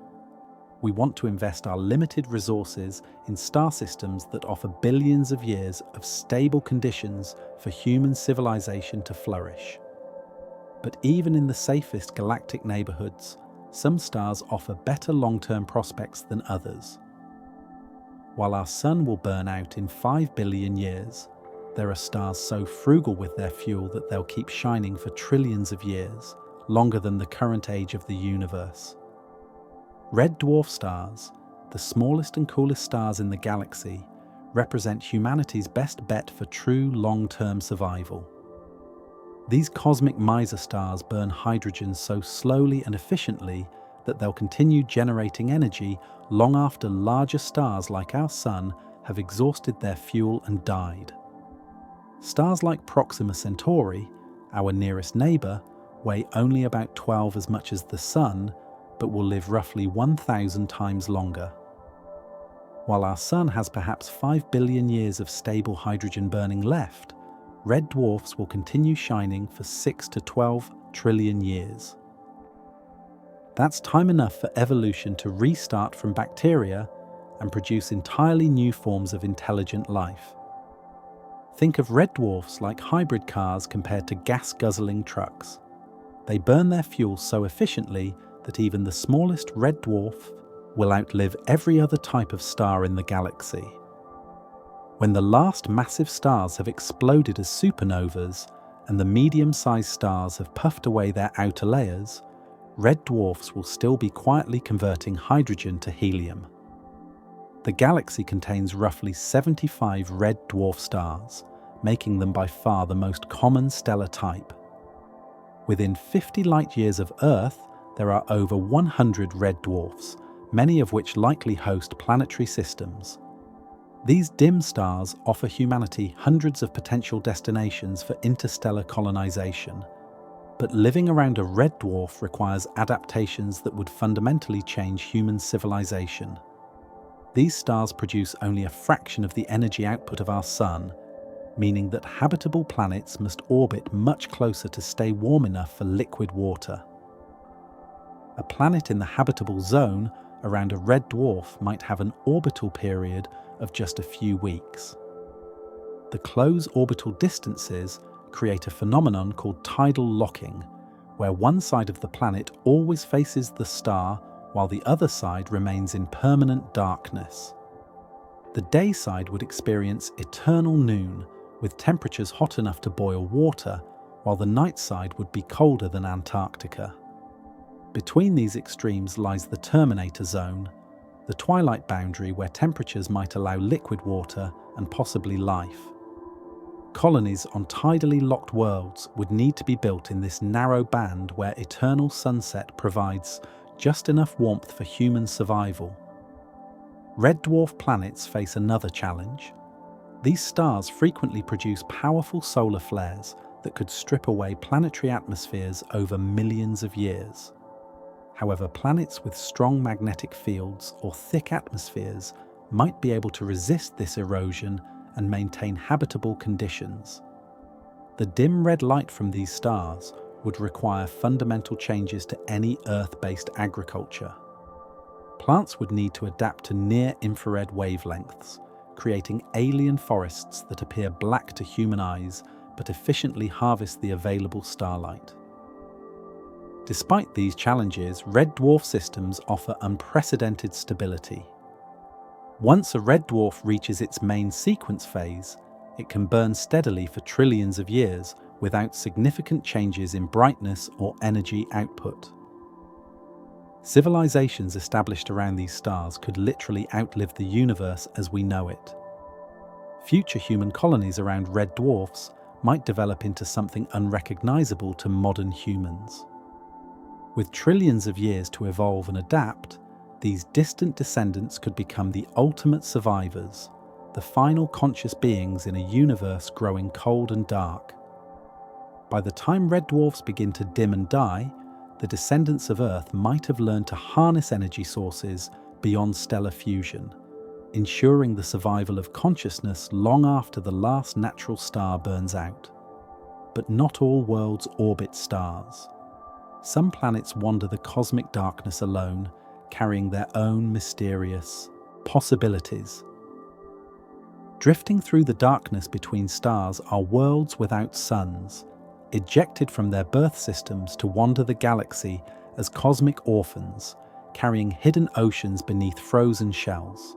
We want to invest our limited resources in star systems that offer billions of years of stable conditions for human civilization to flourish. But even in the safest galactic neighborhoods, some stars offer better long-term prospects than others. While our Sun will burn out in 5 billion years, there are stars so frugal with their fuel that they'll keep shining for trillions of years, longer than the current age of the universe. Red dwarf stars, the smallest and coolest stars in the galaxy, represent humanity's best bet for true long-term survival. These cosmic miser stars burn hydrogen so slowly and efficiently that they'll continue generating energy long after larger stars like our Sun have exhausted their fuel and died. Stars like Proxima Centauri, our nearest neighbor, weigh only about 12 as much as the Sun, but will live roughly 1,000 times longer. While our Sun has perhaps 5 billion years of stable hydrogen burning left, red dwarfs will continue shining for 6 to 12 trillion years. That's time enough for evolution to restart from bacteria and produce entirely new forms of intelligent life. Think of red dwarfs like hybrid cars compared to gas-guzzling trucks. They burn their fuel so efficiently that even the smallest red dwarf will outlive every other type of star in the galaxy. When the last massive stars have exploded as supernovas and the medium-sized stars have puffed away their outer layers, red dwarfs will still be quietly converting hydrogen to helium. The galaxy contains roughly 75 red dwarf stars, making them by far the most common stellar type. Within 50 light-years of Earth, there are over 100 red dwarfs, many of which likely host planetary systems. These dim stars offer humanity hundreds of potential destinations for interstellar colonization. But living around a red dwarf requires adaptations that would fundamentally change human civilization. These stars produce only a fraction of the energy output of our Sun, meaning that habitable planets must orbit much closer to stay warm enough for liquid water. A planet in the habitable zone around a red dwarf might have an orbital period of just a few weeks. The close orbital distances create a phenomenon called tidal locking, where one side of the planet always faces the star while the other side remains in permanent darkness. The day side would experience eternal noon, with temperatures hot enough to boil water, while the night side would be colder than Antarctica. Between these extremes lies the terminator zone, the twilight boundary where temperatures might allow liquid water and possibly life. Colonies on tidally locked worlds would need to be built in this narrow band where eternal sunset provides just enough warmth for human survival. Red dwarf planets face another challenge. These stars frequently produce powerful solar flares that could strip away planetary atmospheres over millions of years. However, planets with strong magnetic fields or thick atmospheres might be able to resist this erosion and maintain habitable conditions. The dim red light from these stars would require fundamental changes to any Earth-based agriculture. Plants would need to adapt to near-infrared wavelengths, creating alien forests that appear black to human eyes but efficiently harvest the available starlight. Despite these challenges, red dwarf systems offer unprecedented stability. Once a red dwarf reaches its main sequence phase, it can burn steadily for trillions of years without significant changes in brightness or energy output. Civilizations established around these stars could literally outlive the universe as we know it. Future human colonies around red dwarfs might develop into something unrecognizable to modern humans. With trillions of years to evolve and adapt, these distant descendants could become the ultimate survivors, the final conscious beings in a universe growing cold and dark. By the time red dwarfs begin to dim and die, the descendants of Earth might have learned to harness energy sources beyond stellar fusion, ensuring the survival of consciousness long after the last natural star burns out. But not all worlds orbit stars. Some planets wander the cosmic darkness alone, carrying their own mysterious possibilities. Drifting through the darkness between stars are worlds without suns, ejected from their birth systems to wander the galaxy as cosmic orphans, carrying hidden oceans beneath frozen shells.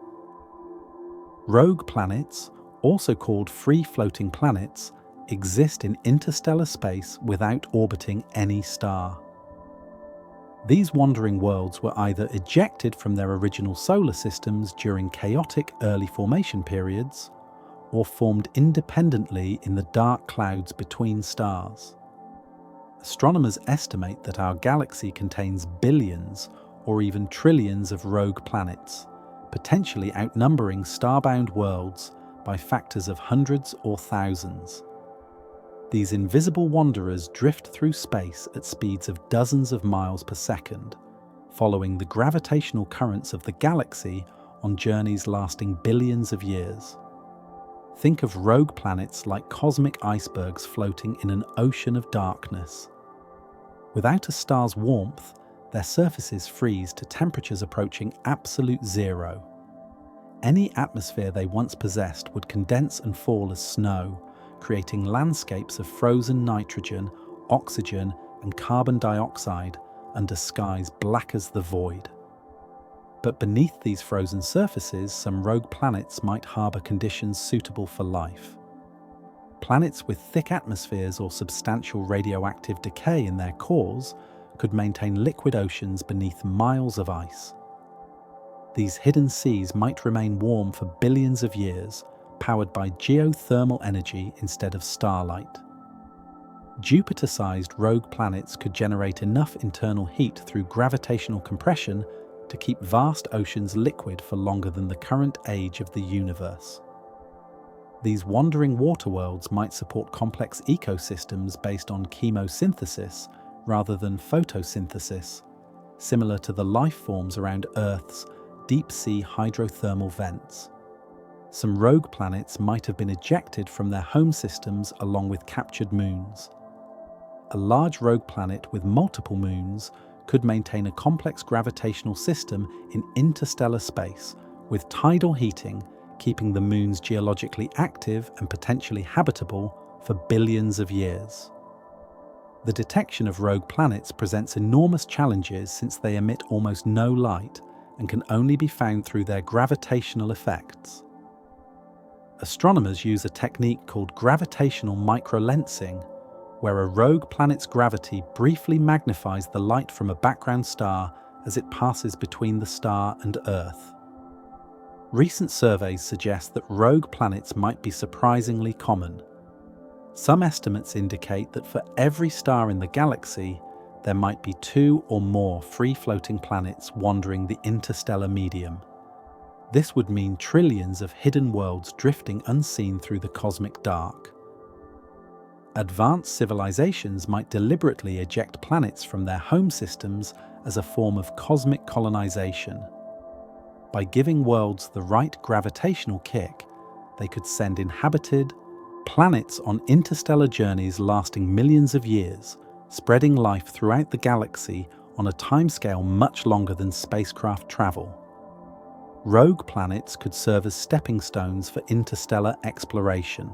Rogue planets, also called free-floating planets, exist in interstellar space without orbiting any star. These wandering worlds were either ejected from their original solar systems during chaotic early formation periods, or formed independently in the dark clouds between stars. Astronomers estimate that our galaxy contains billions or even trillions of rogue planets, potentially outnumbering starbound worlds by factors of hundreds or thousands. These invisible wanderers drift through space at speeds of dozens of miles per second, following the gravitational currents of the galaxy on journeys lasting billions of years. Think of rogue planets like cosmic icebergs floating in an ocean of darkness. Without a star's warmth, their surfaces freeze to temperatures approaching absolute zero. Any atmosphere they once possessed would condense and fall as snow, creating landscapes of frozen nitrogen, oxygen, and carbon dioxide under skies black as the void. But beneath these frozen surfaces, some rogue planets might harbour conditions suitable for life. Planets with thick atmospheres or substantial radioactive decay in their cores could maintain liquid oceans beneath miles of ice. These hidden seas might remain warm for billions of years, powered by geothermal energy instead of starlight. Jupiter-sized rogue planets could generate enough internal heat through gravitational compression to keep vast oceans liquid for longer than the current age of the universe. These wandering water worlds might support complex ecosystems based on chemosynthesis rather than photosynthesis, similar to the life forms around Earth's deep-sea hydrothermal vents. Some rogue planets might have been ejected from their home systems along with captured moons. A large rogue planet with multiple moons could maintain a complex gravitational system in interstellar space, with tidal heating keeping the moons geologically active and potentially habitable for billions of years. The detection of rogue planets presents enormous challenges since they emit almost no light and can only be found through their gravitational effects. Astronomers use a technique called gravitational microlensing, where a rogue planet's gravity briefly magnifies the light from a background star as it passes between the star and Earth. Recent surveys suggest that rogue planets might be surprisingly common. Some estimates indicate that for every star in the galaxy, there might be 2 or more free-floating planets wandering the interstellar medium. This would mean trillions of hidden worlds drifting unseen through the cosmic dark. Advanced civilizations might deliberately eject planets from their home systems as a form of cosmic colonization. By giving worlds the right gravitational kick, they could send inhabited planets on interstellar journeys lasting millions of years, spreading life throughout the galaxy on a timescale much longer than spacecraft travel. Rogue planets could serve as stepping stones for interstellar exploration.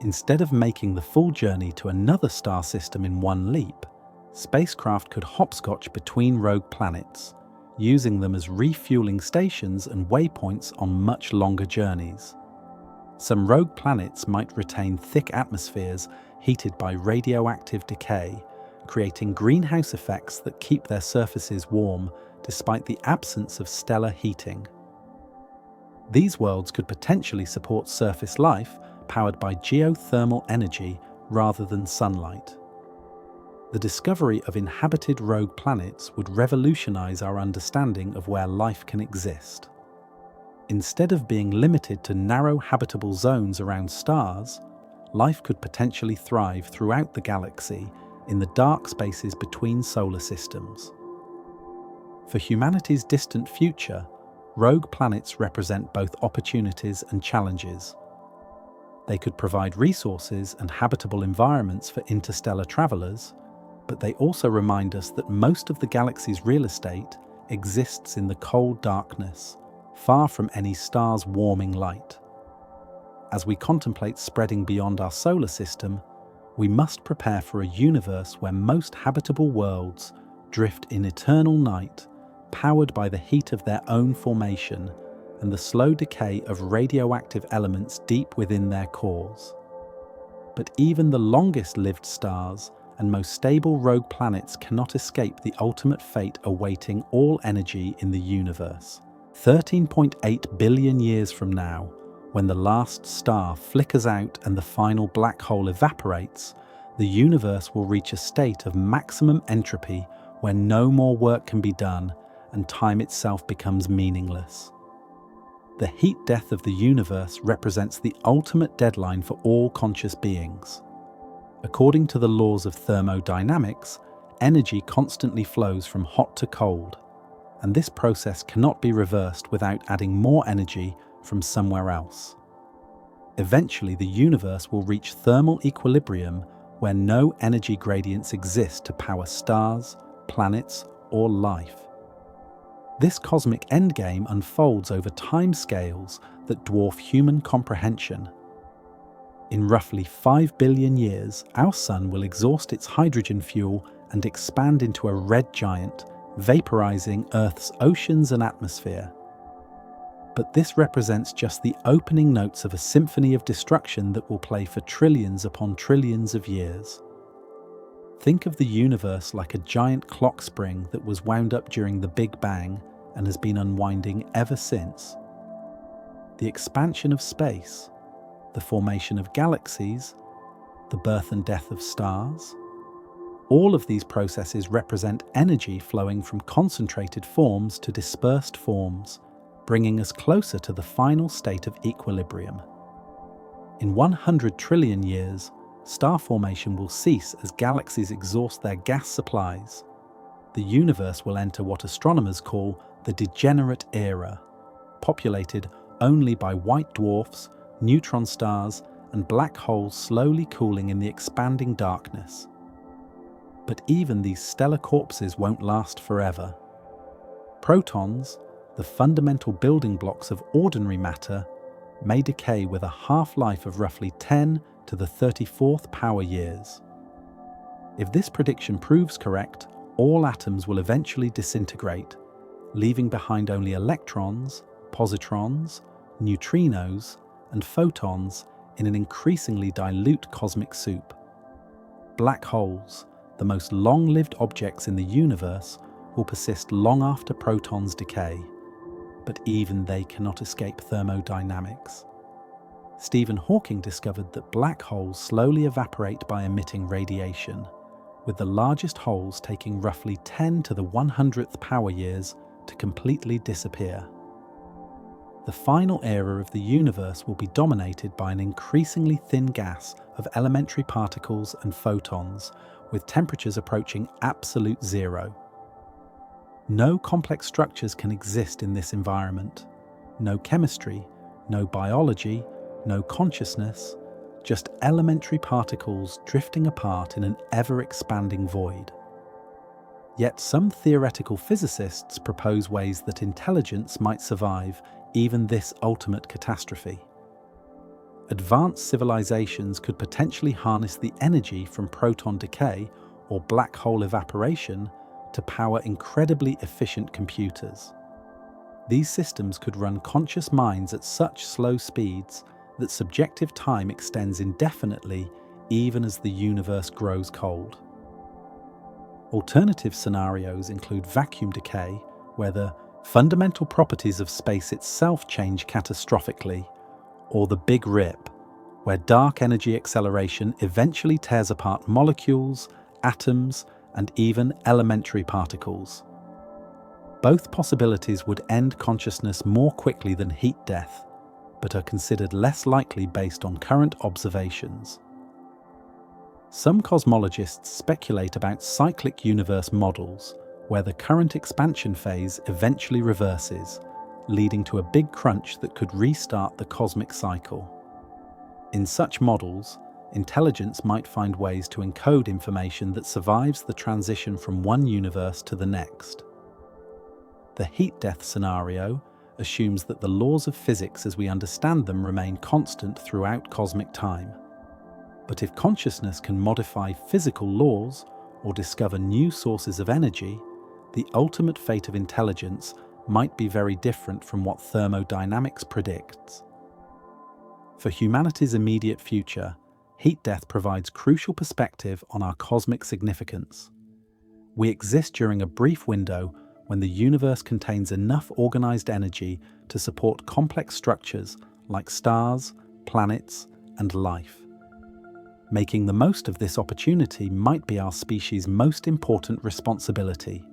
Instead of making the full journey to another star system in one leap, spacecraft could hopscotch between rogue planets, using them as refueling stations and waypoints on much longer journeys. Some rogue planets might retain thick atmospheres heated by radioactive decay, creating greenhouse effects that keep their surfaces warm despite the absence of stellar heating. These worlds could potentially support surface life powered by geothermal energy rather than sunlight. The discovery of inhabited rogue planets would revolutionize our understanding of where life can exist. Instead of being limited to narrow habitable zones around stars, life could potentially thrive throughout the galaxy in the dark spaces between solar systems. For humanity's distant future, rogue planets represent both opportunities and challenges. They could provide resources and habitable environments for interstellar travelers, but they also remind us that most of the galaxy's real estate exists in the cold darkness, far from any star's warming light. As we contemplate spreading beyond our solar system, we must prepare for a universe where most habitable worlds drift in eternal night, powered by the heat of their own formation and the slow decay of radioactive elements deep within their cores. But even the longest-lived stars and most stable rogue planets cannot escape the ultimate fate awaiting all energy in the universe. 13.8 billion years from now, when the last star flickers out and the final black hole evaporates, the universe will reach a state of maximum entropy where no more work can be done and time itself becomes meaningless. The heat death of the universe represents the ultimate deadline for all conscious beings. According to the laws of thermodynamics, energy constantly flows from hot to cold, and this process cannot be reversed without adding more energy from somewhere else. Eventually, the universe will reach thermal equilibrium where no energy gradients exist to power stars, planets, or life. This cosmic endgame unfolds over timescales that dwarf human comprehension. In roughly 5 billion years, our Sun will exhaust its hydrogen fuel and expand into a red giant, vaporizing Earth's oceans and atmosphere. But this represents just the opening notes of a symphony of destruction that will play for trillions upon trillions of years. Think of the universe like a giant clock spring that was wound up during the Big Bang and has been unwinding ever since. The expansion of space, the formation of galaxies, the birth and death of stars, all of these processes represent energy flowing from concentrated forms to dispersed forms, bringing us closer to the final state of equilibrium. In 100 trillion years, star formation will cease as galaxies exhaust their gas supplies. The universe will enter what astronomers call the degenerate era, populated only by white dwarfs, neutron stars, and black holes slowly cooling in the expanding darkness. But even these stellar corpses won't last forever. Protons, the fundamental building blocks of ordinary matter, may decay with a half-life of roughly 10 to the 34th power years. If this prediction proves correct, all atoms will eventually disintegrate, leaving behind only electrons, positrons, neutrinos, and photons in an increasingly dilute cosmic soup. Black holes, the most long-lived objects in the universe, will persist long after protons decay, but even they cannot escape thermodynamics. Stephen Hawking discovered that black holes slowly evaporate by emitting radiation, with the largest holes taking roughly 10 to the 100th power years to completely disappear. The final era of the universe will be dominated by an increasingly thin gas of elementary particles and photons, with temperatures approaching absolute zero. No complex structures can exist in this environment. No chemistry, no biology, no consciousness, just elementary particles drifting apart in an ever-expanding void. Yet some theoretical physicists propose ways that intelligence might survive even this ultimate catastrophe. Advanced civilizations could potentially harness the energy from proton decay or black hole evaporation to power incredibly efficient computers. These systems could run conscious minds at such slow speeds that subjective time extends indefinitely even as the universe grows cold. Alternative scenarios include vacuum decay, where the fundamental properties of space itself change catastrophically, or the Big Rip, where dark energy acceleration eventually tears apart molecules, atoms, and even elementary particles. Both possibilities would end consciousness more quickly than heat death, but are considered less likely based on current observations. Some cosmologists speculate about cyclic universe models, where the current expansion phase eventually reverses, leading to a big crunch that could restart the cosmic cycle. In such models, intelligence might find ways to encode information that survives the transition from one universe to the next. The heat death scenario assumes that the laws of physics as we understand them remain constant throughout cosmic time. But if consciousness can modify physical laws or discover new sources of energy, the ultimate fate of intelligence might be very different from what thermodynamics predicts. For humanity's immediate future, heat death provides crucial perspective on our cosmic significance. We exist during a brief window when the universe contains enough organized energy to support complex structures like stars, planets, and life. Making the most of this opportunity might be our species' most important responsibility.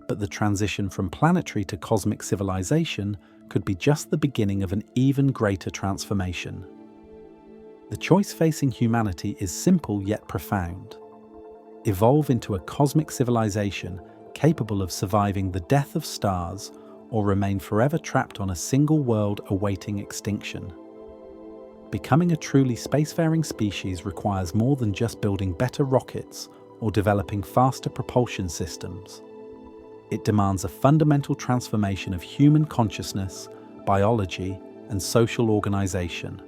But the transition from planetary to cosmic civilization could be just the beginning of an even greater transformation. The choice facing humanity is simple yet profound. Evolve into a cosmic civilization capable of surviving the death of stars, or remain forever trapped on a single world awaiting extinction. Becoming a truly spacefaring species requires more than just building better rockets or developing faster propulsion systems. It demands a fundamental transformation of human consciousness, biology, and social organization.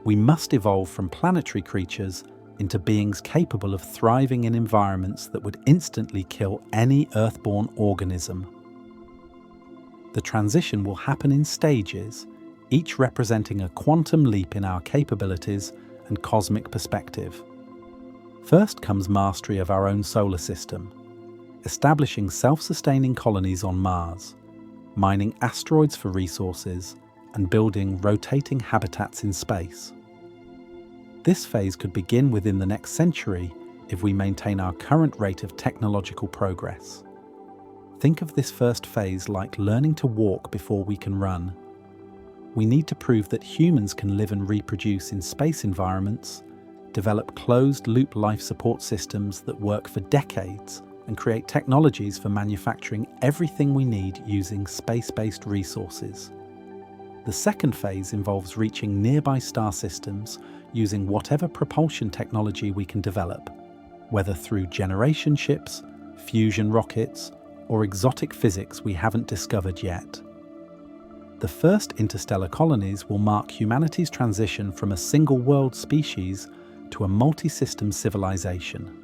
We must evolve from planetary creatures into beings capable of thriving in environments that would instantly kill any Earthborn organism. The transition will happen in stages, each representing a quantum leap in our capabilities and cosmic perspective. First comes mastery of our own solar system, establishing self-sustaining colonies on Mars, mining asteroids for resources, and building rotating habitats in space. This phase could begin within the next century if we maintain our current rate of technological progress. Think of this first phase like learning to walk before we can run. We need to prove that humans can live and reproduce in space environments, develop closed-loop life support systems that work for decades, and create technologies for manufacturing everything we need using space-based resources. The second phase involves reaching nearby star systems using whatever propulsion technology we can develop, whether through generation ships, fusion rockets, or exotic physics we haven't discovered yet. The first interstellar colonies will mark humanity's transition from a single-world species to a multi-system civilization.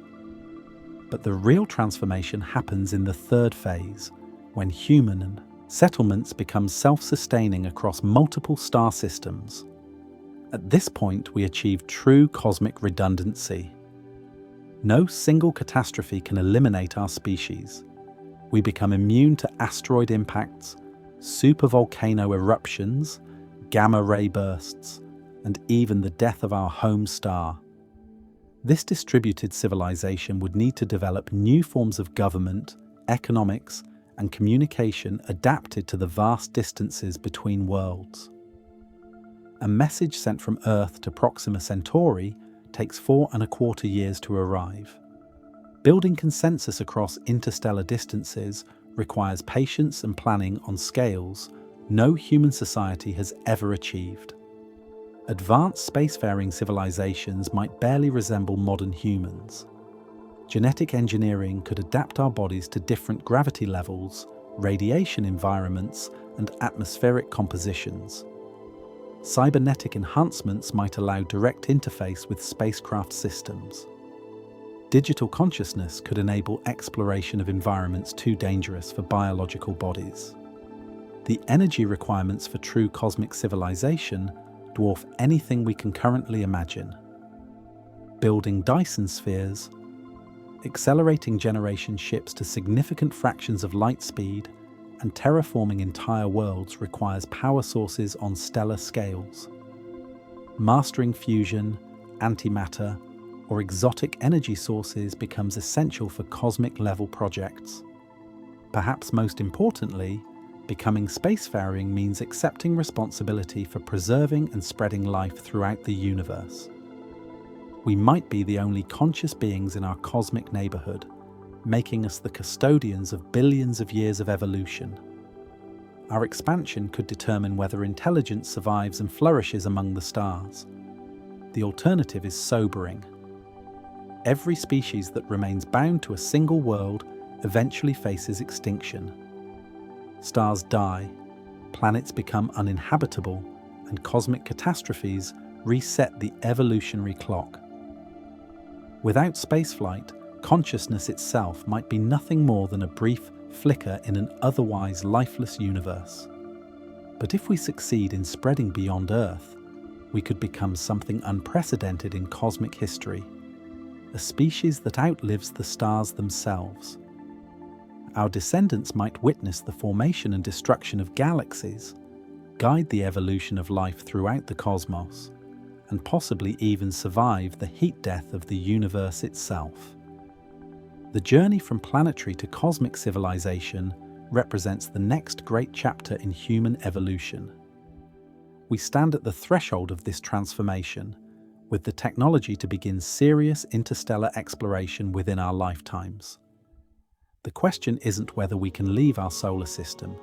But the real transformation happens in the third phase, when human settlements become self-sustaining across multiple star systems. At this point, we achieve true cosmic redundancy. No single catastrophe can eliminate our species. We become immune to asteroid impacts, supervolcano eruptions, gamma-ray bursts, and even the death of our home star. This distributed civilization would need to develop new forms of government, economics, and communication adapted to the vast distances between worlds. A message sent from Earth to Proxima Centauri takes 4¼ years to arrive. Building consensus across interstellar distances requires patience and planning on scales no human society has ever achieved. Advanced spacefaring civilizations might barely resemble modern humans. Genetic engineering could adapt our bodies to different gravity levels, radiation environments, and atmospheric compositions. Cybernetic enhancements might allow direct interface with spacecraft systems. Digital consciousness could enable exploration of environments too dangerous for biological bodies. The energy requirements for true cosmic civilization dwarf anything we can currently imagine. Building Dyson spheres, accelerating generation ships to significant fractions of light speed, and terraforming entire worlds requires power sources on stellar scales. Mastering fusion, antimatter, or exotic energy sources becomes essential for cosmic-level projects. Perhaps most importantly, becoming spacefaring means accepting responsibility for preserving and spreading life throughout the universe. We might be the only conscious beings in our cosmic neighborhood, making us the custodians of billions of years of evolution. Our expansion could determine whether intelligence survives and flourishes among the stars. The alternative is sobering. Every species that remains bound to a single world eventually faces extinction. Stars die, planets become uninhabitable, and cosmic catastrophes reset the evolutionary clock. Without spaceflight, consciousness itself might be nothing more than a brief flicker in an otherwise lifeless universe. But if we succeed in spreading beyond Earth, we could become something unprecedented in cosmic history, a species that outlives the stars themselves. Our descendants might witness the formation and destruction of galaxies, guide the evolution of life throughout the cosmos, and possibly even survive the heat death of the universe itself. The journey from planetary to cosmic civilization represents the next great chapter in human evolution. We stand at the threshold of this transformation, with the technology to begin serious interstellar exploration within our lifetimes. The question isn't whether we can leave our solar system.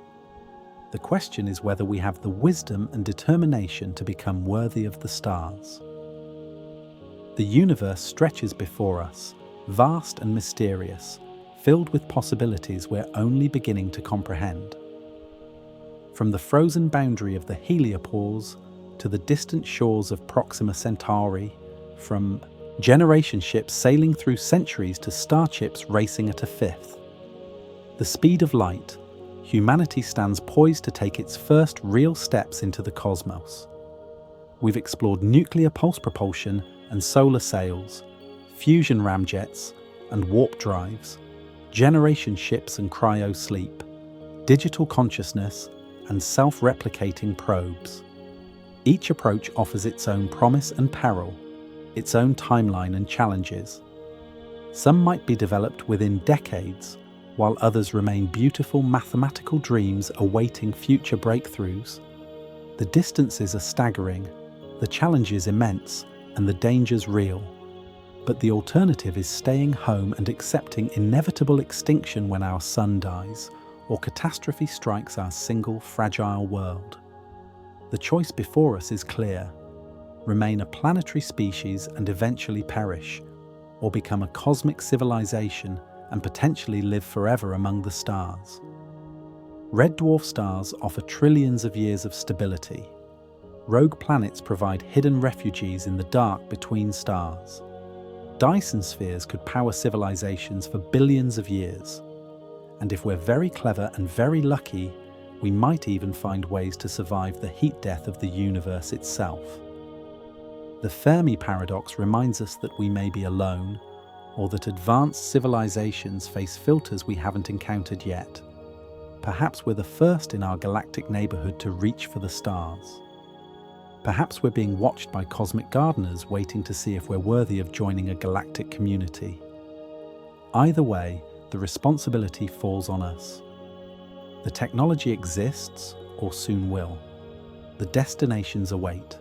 The question is whether we have the wisdom and determination to become worthy of the stars. The universe stretches before us, vast and mysterious, filled with possibilities we're only beginning to comprehend. From the frozen boundary of the heliopause to the distant shores of Proxima Centauri, from generation ships sailing through centuries to starships racing at a fifth. The speed of light, humanity stands poised to take its first real steps into the cosmos. We've explored nuclear pulse propulsion and solar sails, fusion ramjets and warp drives, generation ships and cryo-sleep, digital consciousness and self-replicating probes. Each approach offers its own promise and peril, its own timeline and challenges. Some might be developed within decades, while others remain beautiful mathematical dreams awaiting future breakthroughs. The distances are staggering, the challenge is immense, and the dangers real. But the alternative is staying home and accepting inevitable extinction when our sun dies, or catastrophe strikes our single, fragile world. The choice before us is clear: remain a planetary species and eventually perish, or become a cosmic civilization and potentially live forever among the stars. Red dwarf stars offer trillions of years of stability. Rogue planets provide hidden refugees in the dark between stars. Dyson spheres could power civilizations for billions of years. And if we're very clever and very lucky, we might even find ways to survive the heat death of the universe itself. The Fermi paradox reminds us that we may be alone, or that advanced civilizations face filters we haven't encountered yet. Perhaps we're the first in our galactic neighborhood to reach for the stars. Perhaps we're being watched by cosmic gardeners waiting to see if we're worthy of joining a galactic community. Either way, the responsibility falls on us. The technology exists, or soon will. The destinations await.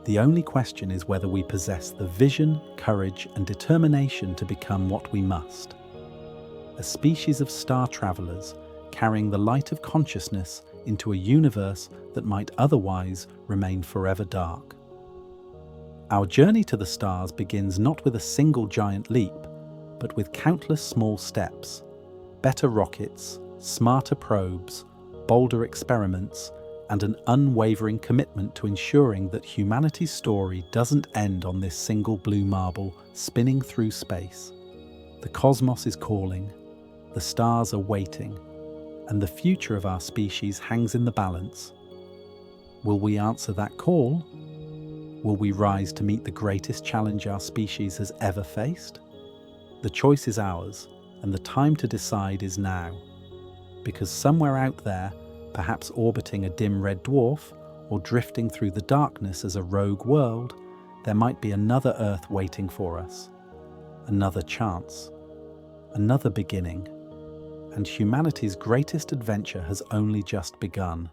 The only question is whether we possess the vision, courage, and determination to become what we must. A species of star travelers carrying the light of consciousness into a universe that might otherwise remain forever dark. Our journey to the stars begins not with a single giant leap, but with countless small steps, better rockets, smarter probes, bolder experiments, and an unwavering commitment to ensuring that humanity's story doesn't end on this single blue marble spinning through space. The cosmos is calling, the stars are waiting, and the future of our species hangs in the balance. Will we answer that call? Will we rise to meet the greatest challenge our species has ever faced? The choice is ours, and the time to decide is now. Because somewhere out there, perhaps orbiting a dim red dwarf, or drifting through the darkness as a rogue world, there might be another Earth waiting for us. Another chance. Another beginning. And humanity's greatest adventure has only just begun.